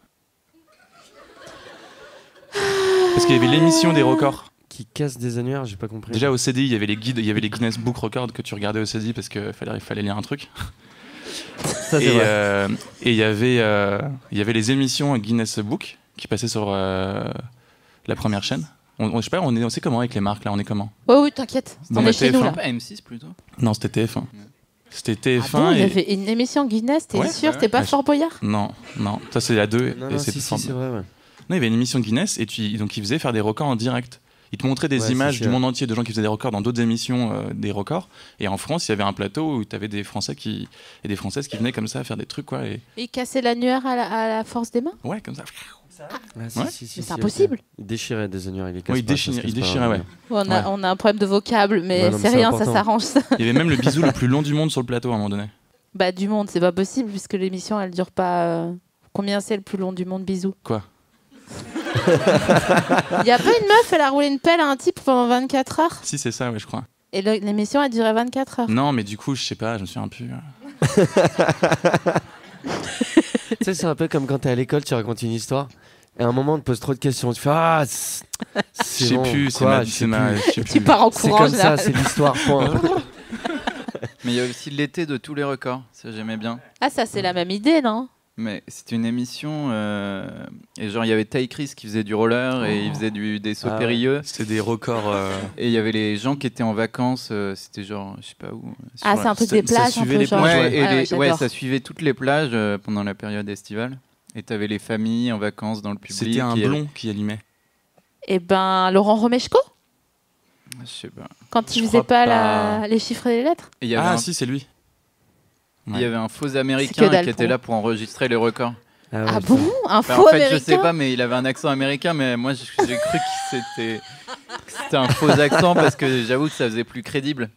Parce qu'il y avait l'émission des records. Qui casse des annuaires, j'ai pas compris. Déjà au CDI, il y avait les guides, il y avait les Guinness Book Records que tu regardais au CDI parce qu'il fallait lire un truc. Ça, c'est Et vrai. il y avait les émissions Guinness Book qui passaient sur la première chaîne. Je sais pas, on sait comment avec les marques là, on est comment? Oui, t'inquiète. Bon, On bah, est chez nous TF1. là. Pas M6 plutôt. Non, c'était TF1. C'était Ah TF1 bon, il y et avait une émission Guinness, t'es Ouais, sûr? ouais. T'es pas Ouais, Fort Boyard? non, ça c'est la 2 Non, et non, c'est si, fort. c'est vrai, ouais. Non, il y avait une émission Guinness et donc ils faisaient faire des records en direct. Ils te montraient des Ouais, images c'est du sûr. monde entier de gens qui faisaient des records dans d'autres émissions, des records. Et en France, il y avait un plateau où tu avais des Français et des Françaises qui venaient comme ça faire des trucs quoi. Et Il cassait l'annuaire à la force des mains? ouais, comme ça. Ah, si, Ouais. si, si, Mais si, c'est ok. impossible. Il déchirait des annuaires, il les casse Oui, il pas, ça se casse déchirait, pas, ouais. Ouais, Ouais. on a un problème de vocable, mais Ouais, non, mais c'est c'est rien, ça important. s'arrange ça. Il y avait même le bisou le plus long du monde sur le plateau à un moment donné. Bah, du monde, c'est pas possible puisque l'émission elle dure pas. Combien c'est le plus long du monde, bisous? Quoi? Il y a pas une meuf, elle a roulé une pelle à un type pendant 24 heures Si, c'est ça, ouais, je crois. et l'émission a duré 24 heures. Non, mais du coup, je sais pas, je me suis un peu. Tu sais, c'est un peu comme quand t'es à l'école, tu racontes une histoire, et à un moment, on te pose trop de questions. Tu fais ah, Je c'est sais bon, plus, c'est quoi, ma. je c'est sais ma- plus. je sais Tu plus. pars en C'est courant, comme en ça, général. c'est l'histoire. Point. Mais il y a aussi l'été de tous les records, ça j'aimais bien. Ah, ça, c'est la même idée, non? Mais c'était une émission, et genre il y avait Ty Chris qui faisait du roller et il faisait des sauts Ah ouais. périlleux. C'était des records. Et il y avait les gens qui étaient en vacances, c'était genre, je sais pas où. Ah, sur c'est un truc ça- des ça plages, un suivait peu les genre. plages, Ouais, et j'adore. ça suivait toutes les plages pendant la période estivale. Et t'avais les familles en vacances dans le public. C'était un et- blond qui animait. Eh ben, Laurent Romeshko, Je sais pas. quand il Je faisait crois pas pas. les chiffres et les lettres. Et il y avait Ah, un, si, c'est lui. il y avait un faux C'est américain que dalle qui était pour là pour enregistrer les records. Ah, ouais, Ah putain. bon? Un Enfin, faux en fait, je sais américain? pas, mais il avait un accent américain, mais moi j'ai cru que c'était un faux accent parce que j'avoue que ça faisait plus crédible.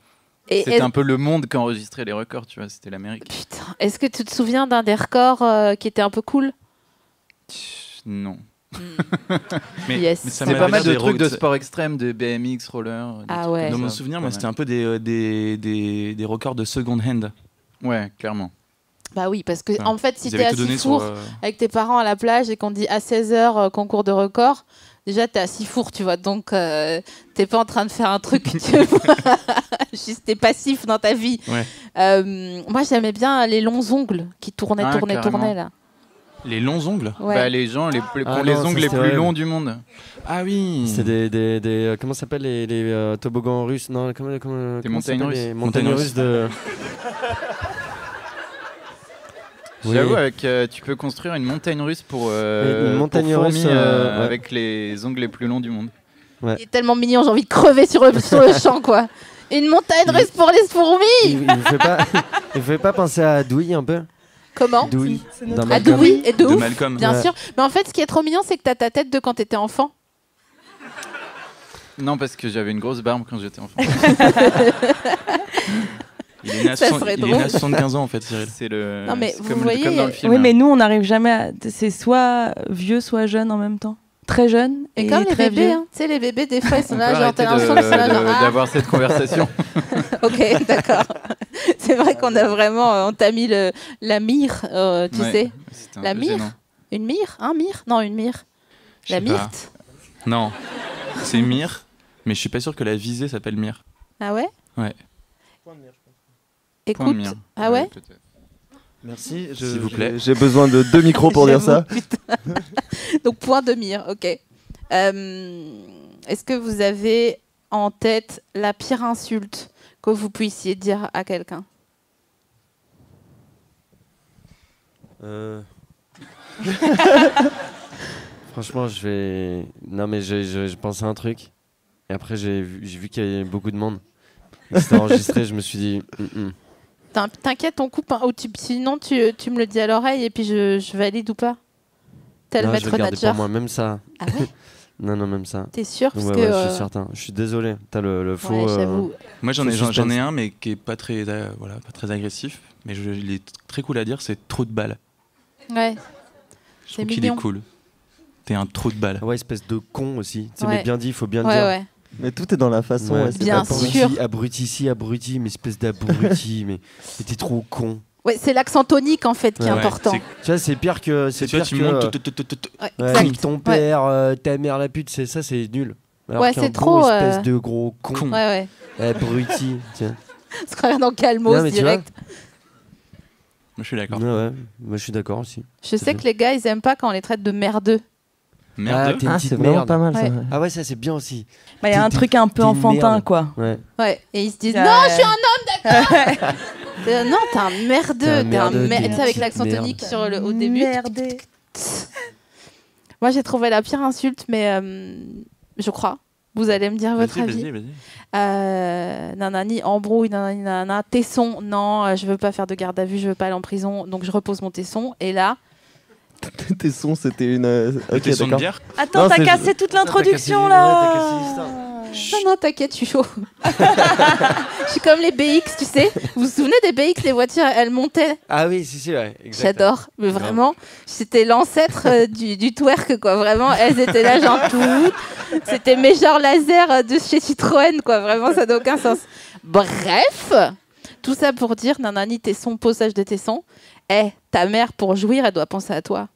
Et C'était un peu le monde qui enregistrait les records, tu vois, c'était l'Amérique. Putain, est-ce que tu te souviens d'un des records qui était un peu cool? Non. Yes. mais ça C'est m'avait pas mal l'air de des trucs de routes. sport extrême, de BMX, roller. des Ah trucs ouais. comme Dans mon ça. souvenir, Pas moi, mal. c'était un peu des records de second hand. Ouais, clairement. Bah oui, parce que Enfin, en fait, si Ils t'es avaient à tout donné Sifour sur. avec tes parents à la plage et qu'on te dit à 16h concours de record, déjà t'es à Sifour, tu vois, donc t'es pas en train de faire un truc, tu vois, juste t'es passif dans ta vie. Ouais. Moi j'aimais bien les longs ongles qui tournaient, Ah, carrément. tournaient là. Les longs ongles. Ouais. Bah, les gens qui Ah ont les non, ça, ongles les c'était plus horrible. longs du monde. Ah oui. C'est comment ça s'appelle les toboggans russes? Non, comment Des comment ça montagnes s'appelle, russes. les montagnes Montagnes russes de. Oui. J'avoue, tu peux construire une montagne russe pour, Une montagne pour russe, fourmis, ouais. avec les ongles les plus longs du monde. Il est tellement mignon, j'ai envie de crever sur le champ quoi. Une montagne russe pour les fourmis. Il vous fait pas penser à Douy un peu? Comment? Douy. C'est Dans notre Ah Malcolm. oui, et de De ouf, Malcolm. bien Ouais. sûr. Mais en fait, ce qui est trop mignon, c'est que t'as ta tête de quand t'étais enfant. Non, parce que j'avais une grosse barbe quand j'étais enfant. Il est né à Ça 60 serait il est né à drôle. 75 ans en fait, Cyril. C'est le. Non, mais c'est vous comme, voyez, comme dans le film. Oui, là. mais nous, on n'arrive jamais à. C'est soit vieux, soit jeune en même temps. Très jeune Et et, comme les très bébés, vieux. hein. Tu sais, les bébés, des fois, ils sont On là, peut genre, arrêter t'as l'impression qu'ils sont là, genre, ah, d'avoir cette conversation. ok, d'accord. C'est vrai qu'on a vraiment, on t'a mis la myrrhe, tu Ouais, sais. c'était un La peu myrrhe gênant. Une myrrhe? Un myrrhe? Non, une myrrhe. Je La sais pas. myrte? Non, c'est Myr, mais je suis pas sûr que la visée s'appelle Myr. Ah ouais? Ouais. Point de Écoute. mire. Ah ouais? peut-être. Merci. S'il vous plaît. J'ai besoin de 2 micros pour dire ça. J'avoue, putain. Donc, point de mire, ok. Est-ce que vous avez en tête la pire insulte que vous puissiez dire à quelqu'un? Franchement, non, mais je pensais à un truc. Et après, j'ai vu qu'il y avait beaucoup de monde. Et c'était enregistré, je me suis dit. T'inquiète, on coupe, hein, ou sinon tu me le dis à l'oreille et puis je valide ou pas? Tel Non, je vais maître le garder Nadjar. pour moi, même ça. Ah ouais? Non, même ça. T'es sûr? Parce Ouais, que, ouais, je suis certain. Je suis désolé. T'as le faux. ouais, j'avoue. Moi j'en Faux ai, j'en suspense. ai un, mais qui est pas très, voilà, pas très agressif, mais il est très cool à dire, c'est trop de balles. Ouais. Je C'est trouve qu'il mignon. est cool. T'es un trou de balles. Ouais, espèce de con aussi. Tu sais, Ouais. mais bien dit, il faut bien le Ouais, dire. ouais. Mais tout est dans la façon. Ouais. ouais, c'est Bien pas sûr. Abruti ici, abruti, mais espèce d'abruti, mais t'es trop con. Ouais, c'est l'accent tonique en fait qui est Ouais, important. c'est- Tu vois, c'est pire que. C'est Tu vois, pire tu que. montes. Ouais, Ouais, exact. nique ton père, ta mère la pute, ça c'est nul. Alors Ouais, qu'un c'est gros trop, espèce de gros con. Con. Ouais, ouais. Abruti, tiens. On se croirait dans Calmos Non, mais tu direct. Je suis d'accord. Ouais, ouais. Moi, je suis d'accord aussi. Je sais que les gars, ils aiment pas quand on les traite de merdeux. Merde. t'es une Ah, petite c'est vraiment merde. pas mal ça. Ouais. ouais. Ah ouais, ça c'est bien aussi. Bah, il y a un T'es- truc un peu t'es une enfantin, merde. quoi. Ouais. Ouais. Et ils se disent Ouais. non, je suis un homme, d'accord. Non, t'es un merdeux. T'es un merdeux, merde. t'es Tu sais, avec une l'accent petite tonique sur le au début. Merdé. Moi, j'ai trouvé la pire insulte, mais je crois. Vous allez me dire votre avis. Vas-y. Nanani, embrouille, nanani, nanana, tesson, non, je veux pas faire de garde à vue, je veux pas aller en prison, donc je repose mon tesson. Et là, Tes sons, c'était une. Ok, Tes sons de d'accord. bière Attends, Non, t'as c'est- cassé toute l'introduction, Ouais, là. t'as cassé l'histoire. non, t'inquiète, je suis chaud. Je suis comme les BX, tu sais. Vous vous souvenez des BX, les voitures, elles montaient. Ah oui, si, ouais. Exact. J'adore, mais vraiment, c'était l'ancêtre du twerk, quoi. Vraiment, elles étaient là, genre tout. C'était mes genres laser de chez Citroën, quoi. Vraiment, ça n'a aucun sens. Bref, tout ça pour dire, nanani, tesson, posage de tesson. Ta mère, pour jouir, elle doit penser à toi.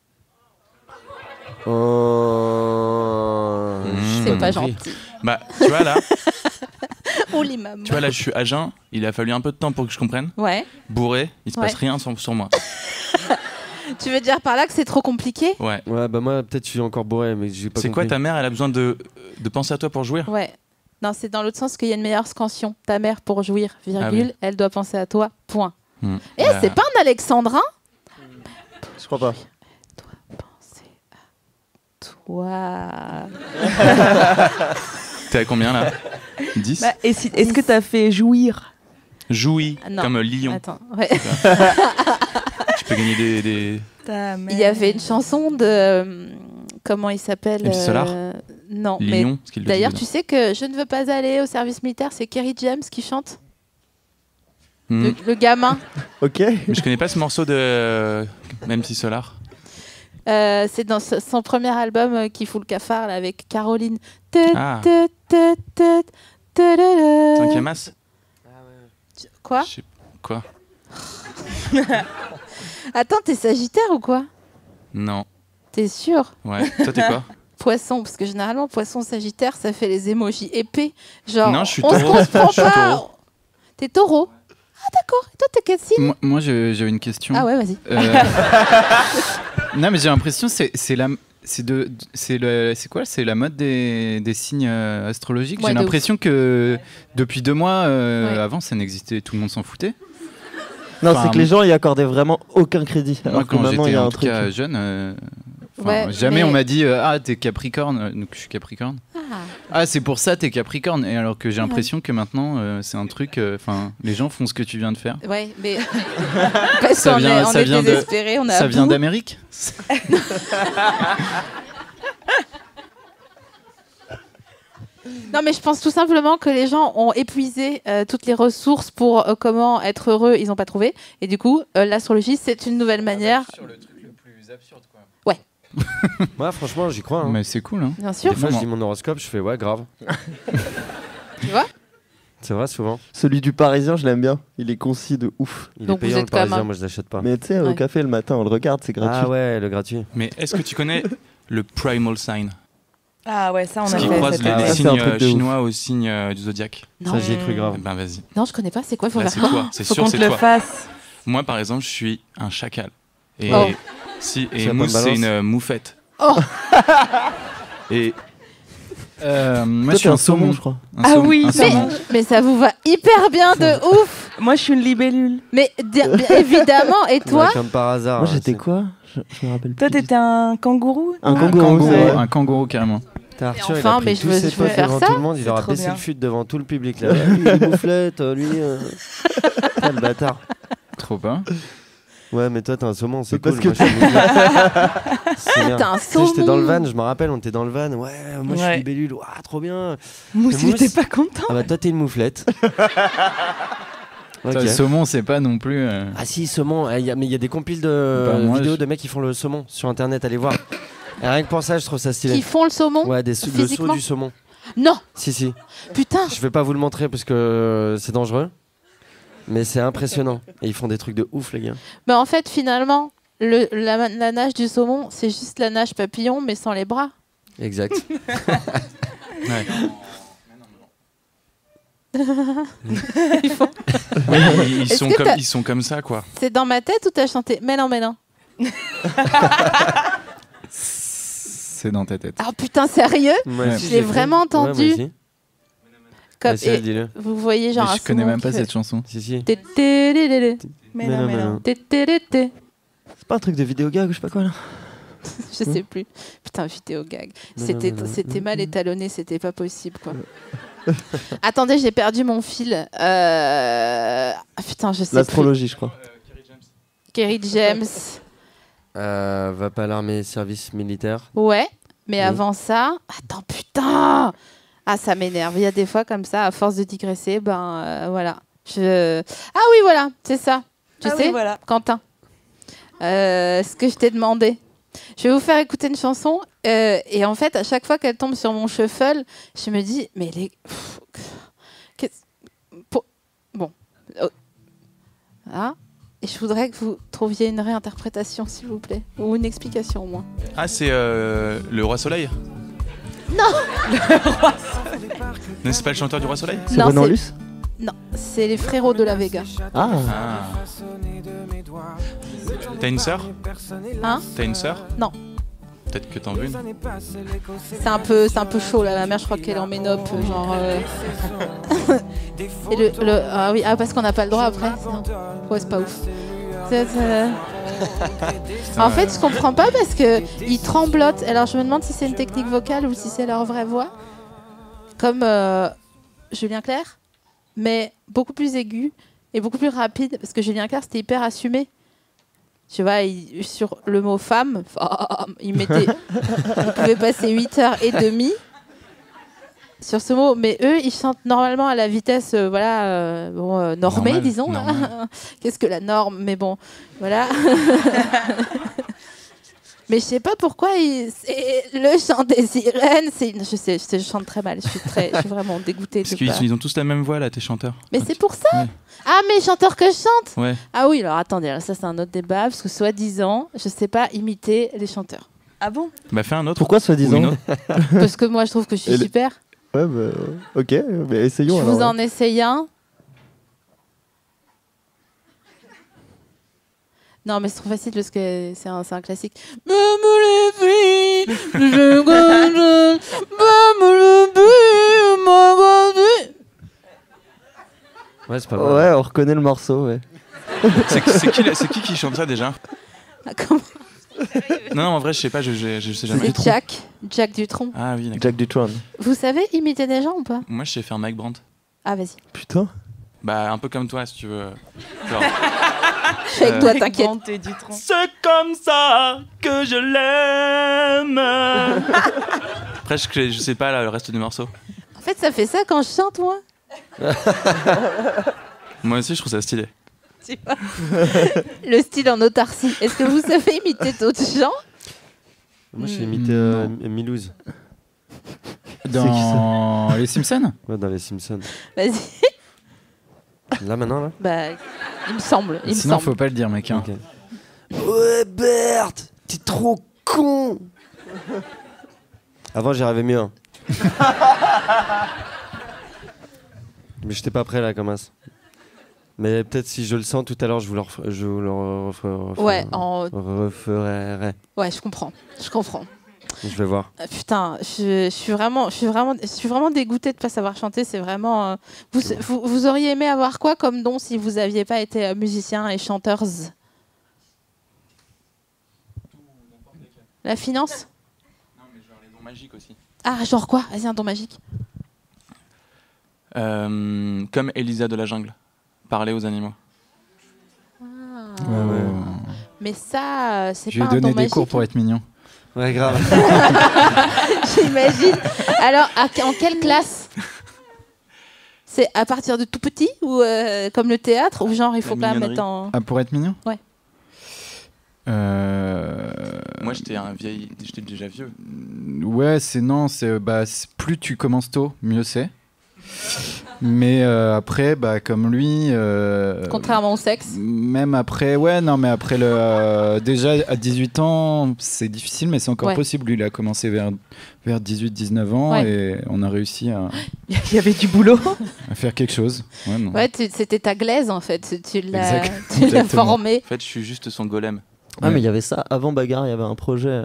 Oh... C'est j'ai pas compris. gentil. Bah, tu vois là, Oh, les mamans. tu vois là, je suis à jeun. Il a fallu un peu de temps pour que je comprenne. Ouais. Bourré, il se passe Ouais. rien sur moi. Tu veux dire par là que c'est trop compliqué? Ouais. Ouais, bah moi, peut-être je suis encore bourré, mais j'ai pas C'est quoi compris. ta mère? Elle a besoin de penser à toi pour jouir? Ouais. Non, c'est dans l'autre sens qu'il y a une meilleure scansion. Ta mère, pour jouir, virgule, Ah oui. elle doit penser à toi, point. Et Bah, c'est pas un alexandrin? Je crois pas. Penser à toi. T'es à combien là? 10? Bah, et est-ce que t'as fait jouir? Jouis, Ah, non. comme Lyon. Attends, ouais. Tu peux gagner des... Il y avait une chanson de. Comment il s'appelle MC Solar Non, mais Lyon, ce qu'il le d'ailleurs, dit, tu sais que Je ne veux pas aller au service militaire, c'est Kerry James qui chante. là. Le gamin. Ok. Mais je connais pas ce morceau de MC Solar. C'est dans son premier album qui fout le cafard là, avec Caroline. Ah. Tut. 5e as? Quoi? Je sais- Quoi? Attends, t'es Sagittaire ou quoi? Non. T'es sûr? Ouais. Toi, t'es quoi? Poisson, parce que généralement, poisson Sagittaire, ça fait les émojis épais. Genre, Non, je suis on se taureau. comprend Je suis pas. taureau. T'es taureau? Ah, d'accord. Et toi, t'es quel signe? Moi, j'avais une question. Ah ouais, vas-y. Non, mais j'ai l'impression c'est la c'est quoi? C'est la mode des signes astrologiques. Ouais, J'ai de l'impression que depuis 2 mois, Ouais. avant, ça n'existait. Tout le monde s'en foutait. Non, Enfin, c'est que les gens y accordaient vraiment aucun crédit. Moi, Alors que quand maintenant, il j'étais y a en un tout truc. cas jeune, Ouais, jamais mais- on m'a dit ah t'es Capricorne, donc je suis Capricorne. Ah. Ah c'est pour ça t'es Capricorne. Et alors que j'ai l'impression que maintenant c'est un truc. Enfin, les gens font ce que tu viens de faire. Ouais, mais. Parce Ça qu'on vient- est, on ça est vient de- désespérés, on a. Ça vient d'Amérique. Non, mais je pense tout simplement que les gens ont épuisé toutes les ressources pour comment être heureux, ils n'ont pas trouvé. Et du coup, l'astrologie, c'est une nouvelle manière. Sur le truc le plus absurde quoi. Moi, franchement, j'y crois. Hein. Mais c'est cool hein. Bien sûr, Des fois, je Vraiment. dis mon horoscope, je fais ouais, grave. tu vois. C'est vrai, souvent. Celui du Parisien, je l'aime bien. Il est concis de ouf. Il Donc est payant, vous le êtes comme Parisien, un- moi je l'achète pas. Mais tu sais, au Ouais. café le matin, on le regarde, c'est gratuit. Ah ouais, le gratuit. Mais est-ce que tu connais le primal sign? Ah ouais, ça, on Ce a qui fait croise cette les Ah, c'est signes un truc de ouf. chinois aux signes du zodiaque. Non, Ça, j'y ai cru grave. Eh ben vas-y. non, je connais pas. C'est quoi? Il faut Bah, faire c'est quoi? toi, c'est Faut sûr, qu'on c'est te le toi. fasse. Moi, par exemple, je suis un chacal. Et, Oh. si, C'est et la Mousse, bonne c'est balance. une moufette. Oh. Et Moi Toi, je suis t'es un saumon. je crois. Un Ah saumon- oui, un mais- saumon. Mais ça vous va hyper bien de ouf. Moi, je suis une libellule. Mais bien évidemment. Et toi? Ouais, comme par hasard. Moi, ouais, j'étais c'est- quoi je me rappelle Toi, plus. t'étais un kangourou? Un non kangourou, c'est vrai. Un kangourou carrément. T'as Arthur, Mais il a enfin, pris mais je tous veux- ses je veux potes faire devant ça. tout le monde, il C'est leur a trop baissé bien. le fut devant tout le public. Là. Lui, il est mouflette, lui. Putain, le bâtard. Trop pas. Ouais, mais toi, t'es un saumon, c'est C'est parce cool. que Moi, je suis une mouflette. C'est bien. T'es un Tu sais, j'étais dans le saumon. van, je me rappelle, on était dans le van. Ouais, moi je suis Ouais. libellule. Ouah, trop bien. Mousse, il Mousse. était pas content. Ah bah, toi, t'es une mouflette. Ok. Le saumon c'est pas non plus. Ah si, saumon. Mais il y a des compiles de Bah, moi, vidéos je- de mecs qui font le saumon sur internet. Allez voir. Et rien que pour ça, je trouve ça stylé. Qui font le saumon? Ouais, le saut physiquement du saumon. Non. Si. Putain. Je vais pas vous le montrer parce que c'est dangereux. Mais c'est impressionnant. Et ils font des trucs de ouf, les gars. Mais en fait, finalement, la nage du saumon, c'est juste la nage papillon, mais sans les bras. Exact. ouais. Ils font- Ouais, Est-ce que t'as- ils sont comme ça, quoi. C'est dans ma tête ou t'as chanté mais non, mais non. C'est dans ta tête. Ah putain, sérieux? Moi aussi, Je l'ai fait. vraiment Ouais, moi entendu. aussi. Comme, Vas-y, et dis-le. vous voyez genre Mais un je connais saumon même pas qui cette chanson. Si, si. fait tétélélélélété, Mais non, mais non. tétélélété. C'est pas un truc de vidéo gag ou je sais pas quoi là. Je sais plus. Putain, vidéo gag. Non, C'était non, non, non. c'était mal étalonné, c'était pas possible quoi. Attendez, j'ai perdu mon fil. Ah, putain, je sais plus. L'astrologie, je crois. Kerry James. Va pas à l'armée service militaire. Ouais, mais Oui. avant ça, attends, putain. Ah, ça m'énerve. Il y a des fois comme ça, à force de digresser, voilà. Ah oui, voilà, c'est ça. Tu sais, voilà. Quentin, ce que je t'ai demandé. Je vais vous faire écouter une chanson et en fait, à chaque fois qu'elle tombe sur mon shuffle, je me dis, mais les... Bon. Oh. Ah. Et je voudrais que vous trouviez une réinterprétation, s'il vous plaît. Ou une explication, au moins. Ah, c'est le Roi Soleil? Non. Non, c'est pas le chanteur du Roi Soleil? C'est Non, Renan c'est- Luce. Non, c'est les frérots de la Vega. Ah, Ah. T'as une sœur? Hein? T'as une sœur? Non. Peut-être que t'en veux une. C'est un peu chaud là, la mère, je crois qu'elle est en ménope, genre. Et ah oui, parce qu'on n'a pas le droit après. Non. Ouais, c'est pas ouf. En fait, je comprends pas parce que ils tremblotent. Alors, je me demande si c'est une technique vocale ou si c'est leur vraie voix, comme Julien Clerc, mais beaucoup plus aigu et beaucoup plus rapide parce que Julien Clerc c'était hyper assumé. Tu vois, sur le mot femme, il pouvait passer 8h30 sur ce mot, mais eux, ils chantent normalement à la vitesse normée, Normal, disons. normal. Qu'est-ce que la norme? Mais bon, voilà. Mais je sais pas pourquoi c'est le chant des sirènes. Je chante très mal. Je suis vraiment dégoûtée. Parce de pas- qu'ils ont tous la même voix, là, tes chanteurs. Mais c'est pour ça. Ouais. Ah, mais chanteurs que je chante. Ouais. Ah oui, alors attendez, alors ça c'est un autre débat parce que soi-disant, je sais pas imiter les chanteurs. Ah bon? Bah, fais un autre. pourquoi Ou soi-disant? une autre. Parce que moi, je trouve que je suis Et les- super. Ouais, bah, ok, mais essayons Je alors. vous en essaye un. Non, mais c'est trop facile parce que c'est un classique. Même les filles, je connais, même les filles, m'ont gardé. Ouais, c'est pas mal. Ouais, on reconnaît le morceau, ouais. C'est qui chante ça déjà? Ah, comment? Non, en vrai, je sais pas, je sais jamais. C'est Jack Dutronc. Ah oui, d'accord. Jack Dutron. Vous savez imiter des gens ou pas? Moi, je sais faire Mike Brandt. Ah, vas-y. Putain. Bah, un peu comme toi, si tu veux. Genre, Je suis avec toi, t'inquiète. Grand et Dutronc. c'est comme ça que je l'aime. Après, je sais pas là, le reste du morceau. En fait, ça fait ça quand je chante, moi. Moi aussi, je trouve ça stylé. Tu vois. Le style en autarcie. Est-ce que vous savez imiter d'autres gens? Moi, j'ai imité Non. Milouz. Dans Les Simpsons? Ouais, dans les Simpsons. Vas-y. Là, maintenant, là Bah, il me semble. Sinon, faut pas le dire, mec. Hein. Ok. Ouais, Bert, t'es trop con. Avant, j'y arrivais mieux. Hein. Mais j'étais pas prêt là, comme as. Mais peut-être si je le sens tout à l'heure, je vous le referai. Ouais, ouais, je comprends. Je comprends. Je vais voir. Putain, je suis vraiment dégoûtée de pas savoir chanter. C'est vraiment. Vous auriez aimé avoir quoi comme don si vous aviez pas été musicien et chanteur? La finance? Non, mais genre les dons magiques aussi. Ah, genre quoi? Vas-y, un don magique. Comme Elisa de la jungle. Parler aux animaux. Mais ça, c'est Je pas lui ai un don donné des magique. cours pour être mignon. Ouais, grave. J'imagine. Alors, en quelle classe? C'est à partir de tout petit ou comme le théâtre ou genre il faut La pas mignonnerie. mettre en. Ah, pour être mignon? Ouais. Moi, j'étais déjà vieux. Ouais, plus tu commences tôt, mieux c'est. Mais après, comme lui. Contrairement au sexe. Même après, mais après déjà à 18 ans, c'est difficile, mais c'est encore possible. Lui, il a commencé vers 18-19 ans et on a réussi à. Il y avait du boulot. À faire quelque chose. C'était ta glaise en fait. Tu l'as Exactement. formé. En fait, je suis juste son golem. Ah, mais il y avait ça. Avant Bagarre, il y avait un projet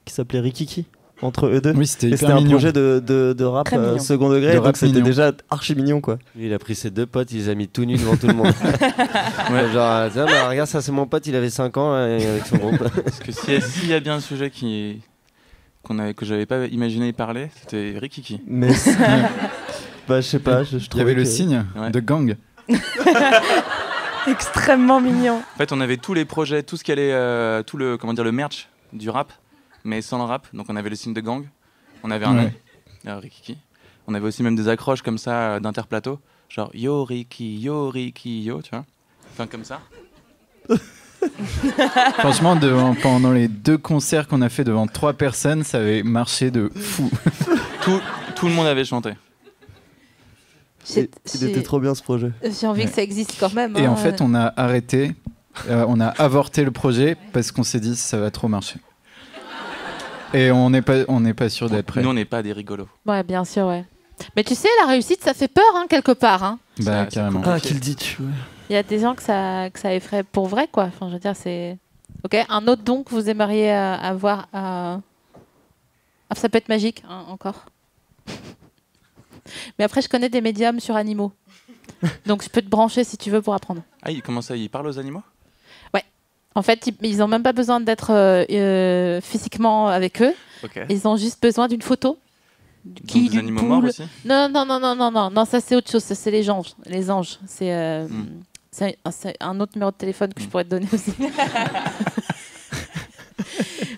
qui s'appelait Rikiki. Entre eux deux. Oui, c'était hyper c'était un mignon. projet de rap second degré, De donc rap c'était mignon. déjà archi mignon quoi. Lui, il a pris ses 2 potes, il les a mis tout nus devant tout le monde. Genre, tiens, regarde, ça c'est mon pote, il avait 5 ans avec son groupe. Parce que s'il y a bien un sujet que j'avais pas imaginé parler, c'était Rikiki. Mais je sais pas, je Il y trouvais avait le que- signe de gang. Extrêmement mignon. En fait, on avait tous les projets, tout ce qui allait, tout le merch du rap, mais sans le rap. Donc on avait le signe de gang, on avait un nom, Rikiki. On avait aussi même des accroches comme ça d'interplateau, genre yo Riki, yo, tu vois. Enfin comme ça. Franchement, pendant les 2 concerts qu'on a fait devant 3 personnes, ça avait marché de fou. Tout le monde avait chanté. Il était trop bien ce projet. J'ai envie que ça existe quand même. Et en fait, on a arrêté, on a avorté le projet parce qu'on s'est dit ça va trop marcher. Et on n'est pas sûr d'être prêt. Nous, on n'est pas des rigolos. Ouais, bien sûr, ouais. Mais tu sais, la réussite, ça fait peur, quelque part. Hein. Ça, Carrément. Ah, qu'il dit tu. Il y a des gens que ça effraie pour vrai, quoi. Enfin, je veux dire, c'est. Ok, un autre don que vous aimeriez avoir. Ça peut être magique, encore. Mais après, je connais des médiums sur animaux. Donc, je peux te brancher si tu veux pour apprendre. Ah, comment ça, il parle aux animaux? En fait, ils n'ont même pas besoin d'être physiquement avec eux. Ok. Ils ont juste besoin d'une photo. Ils ont des animaux morts aussi? Non, ça c'est autre chose. Ça c'est les anges. Les anges. C'est un autre numéro de téléphone que je pourrais te donner aussi.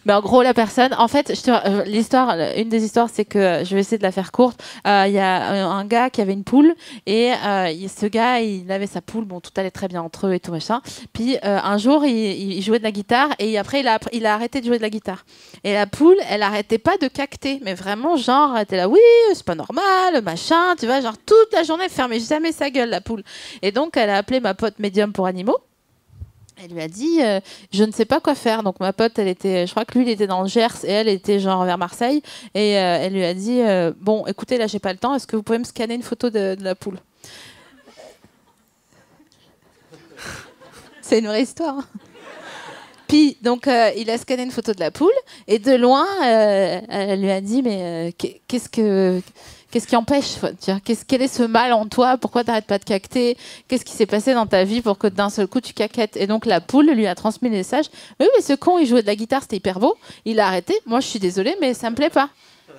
Mais en gros, la personne, en fait, une des histoires, c'est que je vais essayer de la faire courte. Il y a un gars qui avait une poule et ce gars, il avait sa poule. Bon, tout allait très bien entre eux et tout machin. Puis un jour, il jouait de la guitare et après, il a arrêté de jouer de la guitare. Et la poule, elle arrêtait pas de cacter, mais vraiment, genre, elle était là, oui, c'est pas normal, machin, tu vois, genre toute la journée, elle fermait jamais sa gueule, la poule. Et donc, elle a appelé ma pote médium pour animaux. Elle lui a dit je ne sais pas quoi faire. Donc ma pote, je crois que lui il était dans le Gers et elle était genre vers Marseille et elle lui a dit bon écoutez là j'ai pas le temps, est-ce que vous pouvez me scanner une photo de la poule? C'est une vraie histoire. Puis donc il a scanné une photo de la poule et de loin elle lui a dit mais qu'est-ce qui empêche, quel est ce mal en toi? Pourquoi t'arrêtes pas de cacter? Qu'est-ce qui s'est passé dans ta vie pour que d'un seul coup tu caquettes? Et donc la poule lui a transmis le message. Oui, mais ce con, il jouait de la guitare, c'était hyper beau. Il a arrêté. Moi, je suis désolée, mais ça me plaît pas.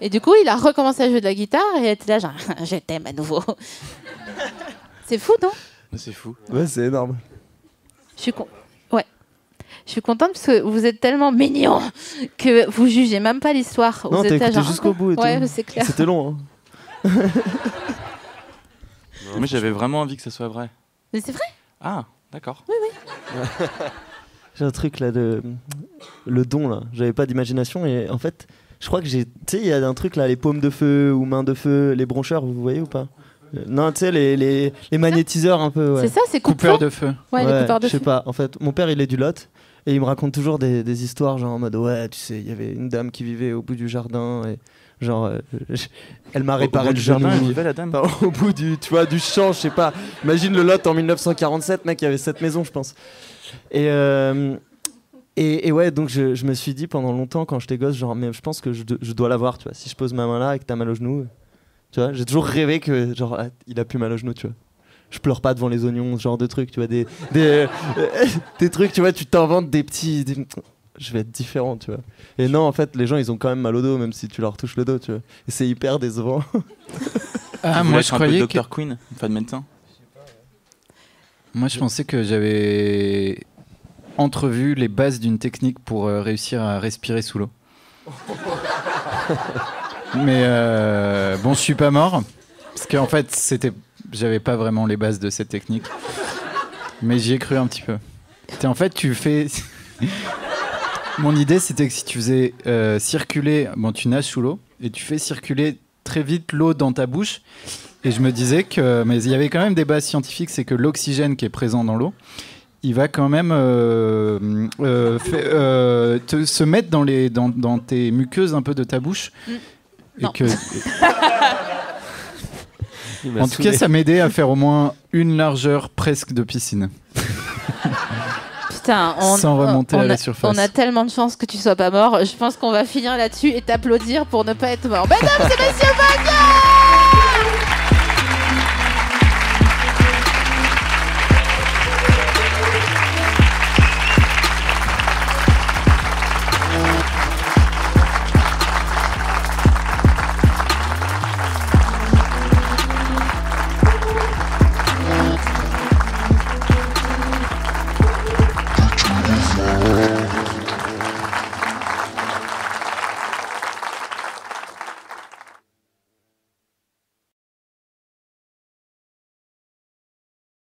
Et du coup, il a recommencé à jouer de la guitare et elle était là, genre, je t'aime à nouveau. C'est fou, non? C'est fou. Ouais, c'est énorme. Je suis contente parce que vous êtes tellement mignons que vous jugez même pas l'histoire. Non, Vous t'as êtes là, écouté genre, jusqu'au bout et ouais, tout. c'est clair. C'était long. Hein. Moi, j'avais vraiment envie que ça soit vrai. Mais c'est vrai. Ah, d'accord. J'ai un truc là, le don là. J'avais pas d'imagination et en fait, je crois que tu sais, il y a un truc là, les paumes de feu ou mains de feu, les broncheurs, vous voyez ou pas? Non, tu sais, les magnétiseurs un peu. Ouais. C'est ça, c'est Coupeur de feu. Ouais, les coupeurs de je sais feu. pas. En fait, mon père, il est du Lot et il me raconte toujours des histoires genre en mode ouais, tu sais, il y avait une dame qui vivait au bout du jardin et genre elle m'a réparé le jardin, genou. elle vivait, la dame. Enfin, au bout du champ, je sais pas. Imagine le Lot en 1947, mec, il y avait 7 maisons, je pense. Et ouais, donc je me suis dit pendant longtemps quand j'étais gosse, genre, mais je pense que je dois l'avoir, tu vois. Si je pose ma main là et que t'as mal au genou, tu vois, j'ai toujours rêvé que, genre, il a plus mal au genou, tu vois. Je pleure pas devant les oignons, ce genre de trucs, tu vois, des trucs, tu vois, tu t'inventes des petits. Je vais être différent, tu vois. Et non, en fait, les gens, ils ont quand même mal au dos, même si tu leur touches le dos, tu vois. Et c'est hyper décevant. Ah, Vous moi voulez je être un peu croyais que... Dr Queen, pas de médecin. Moi je pensais que j'avais entrevu les bases d'une technique pour réussir à respirer sous l'eau. Mais bon, je suis pas mort parce qu'en fait, j'avais pas vraiment les bases de cette technique. Mais j'y ai cru un petit peu. En fait, tu fais. Mon idée, c'était que si tu faisais circuler, bon, tu nages sous l'eau et tu fais circuler très vite l'eau dans ta bouche. Et je me disais que, mais il y avait quand même des bases scientifiques, c'est que l'oxygène qui est présent dans l'eau, il va quand même se mettre dans tes muqueuses un peu de ta bouche. Non. En tout cas, ça m'aidait à faire au moins une largeur presque de piscine. Putain, Sans remonter à la surface. On a tellement de chance que tu sois pas mort. Je pense qu'on va finir là-dessus et t'applaudir pour ne pas être mort. Mesdames et messieurs, Fabien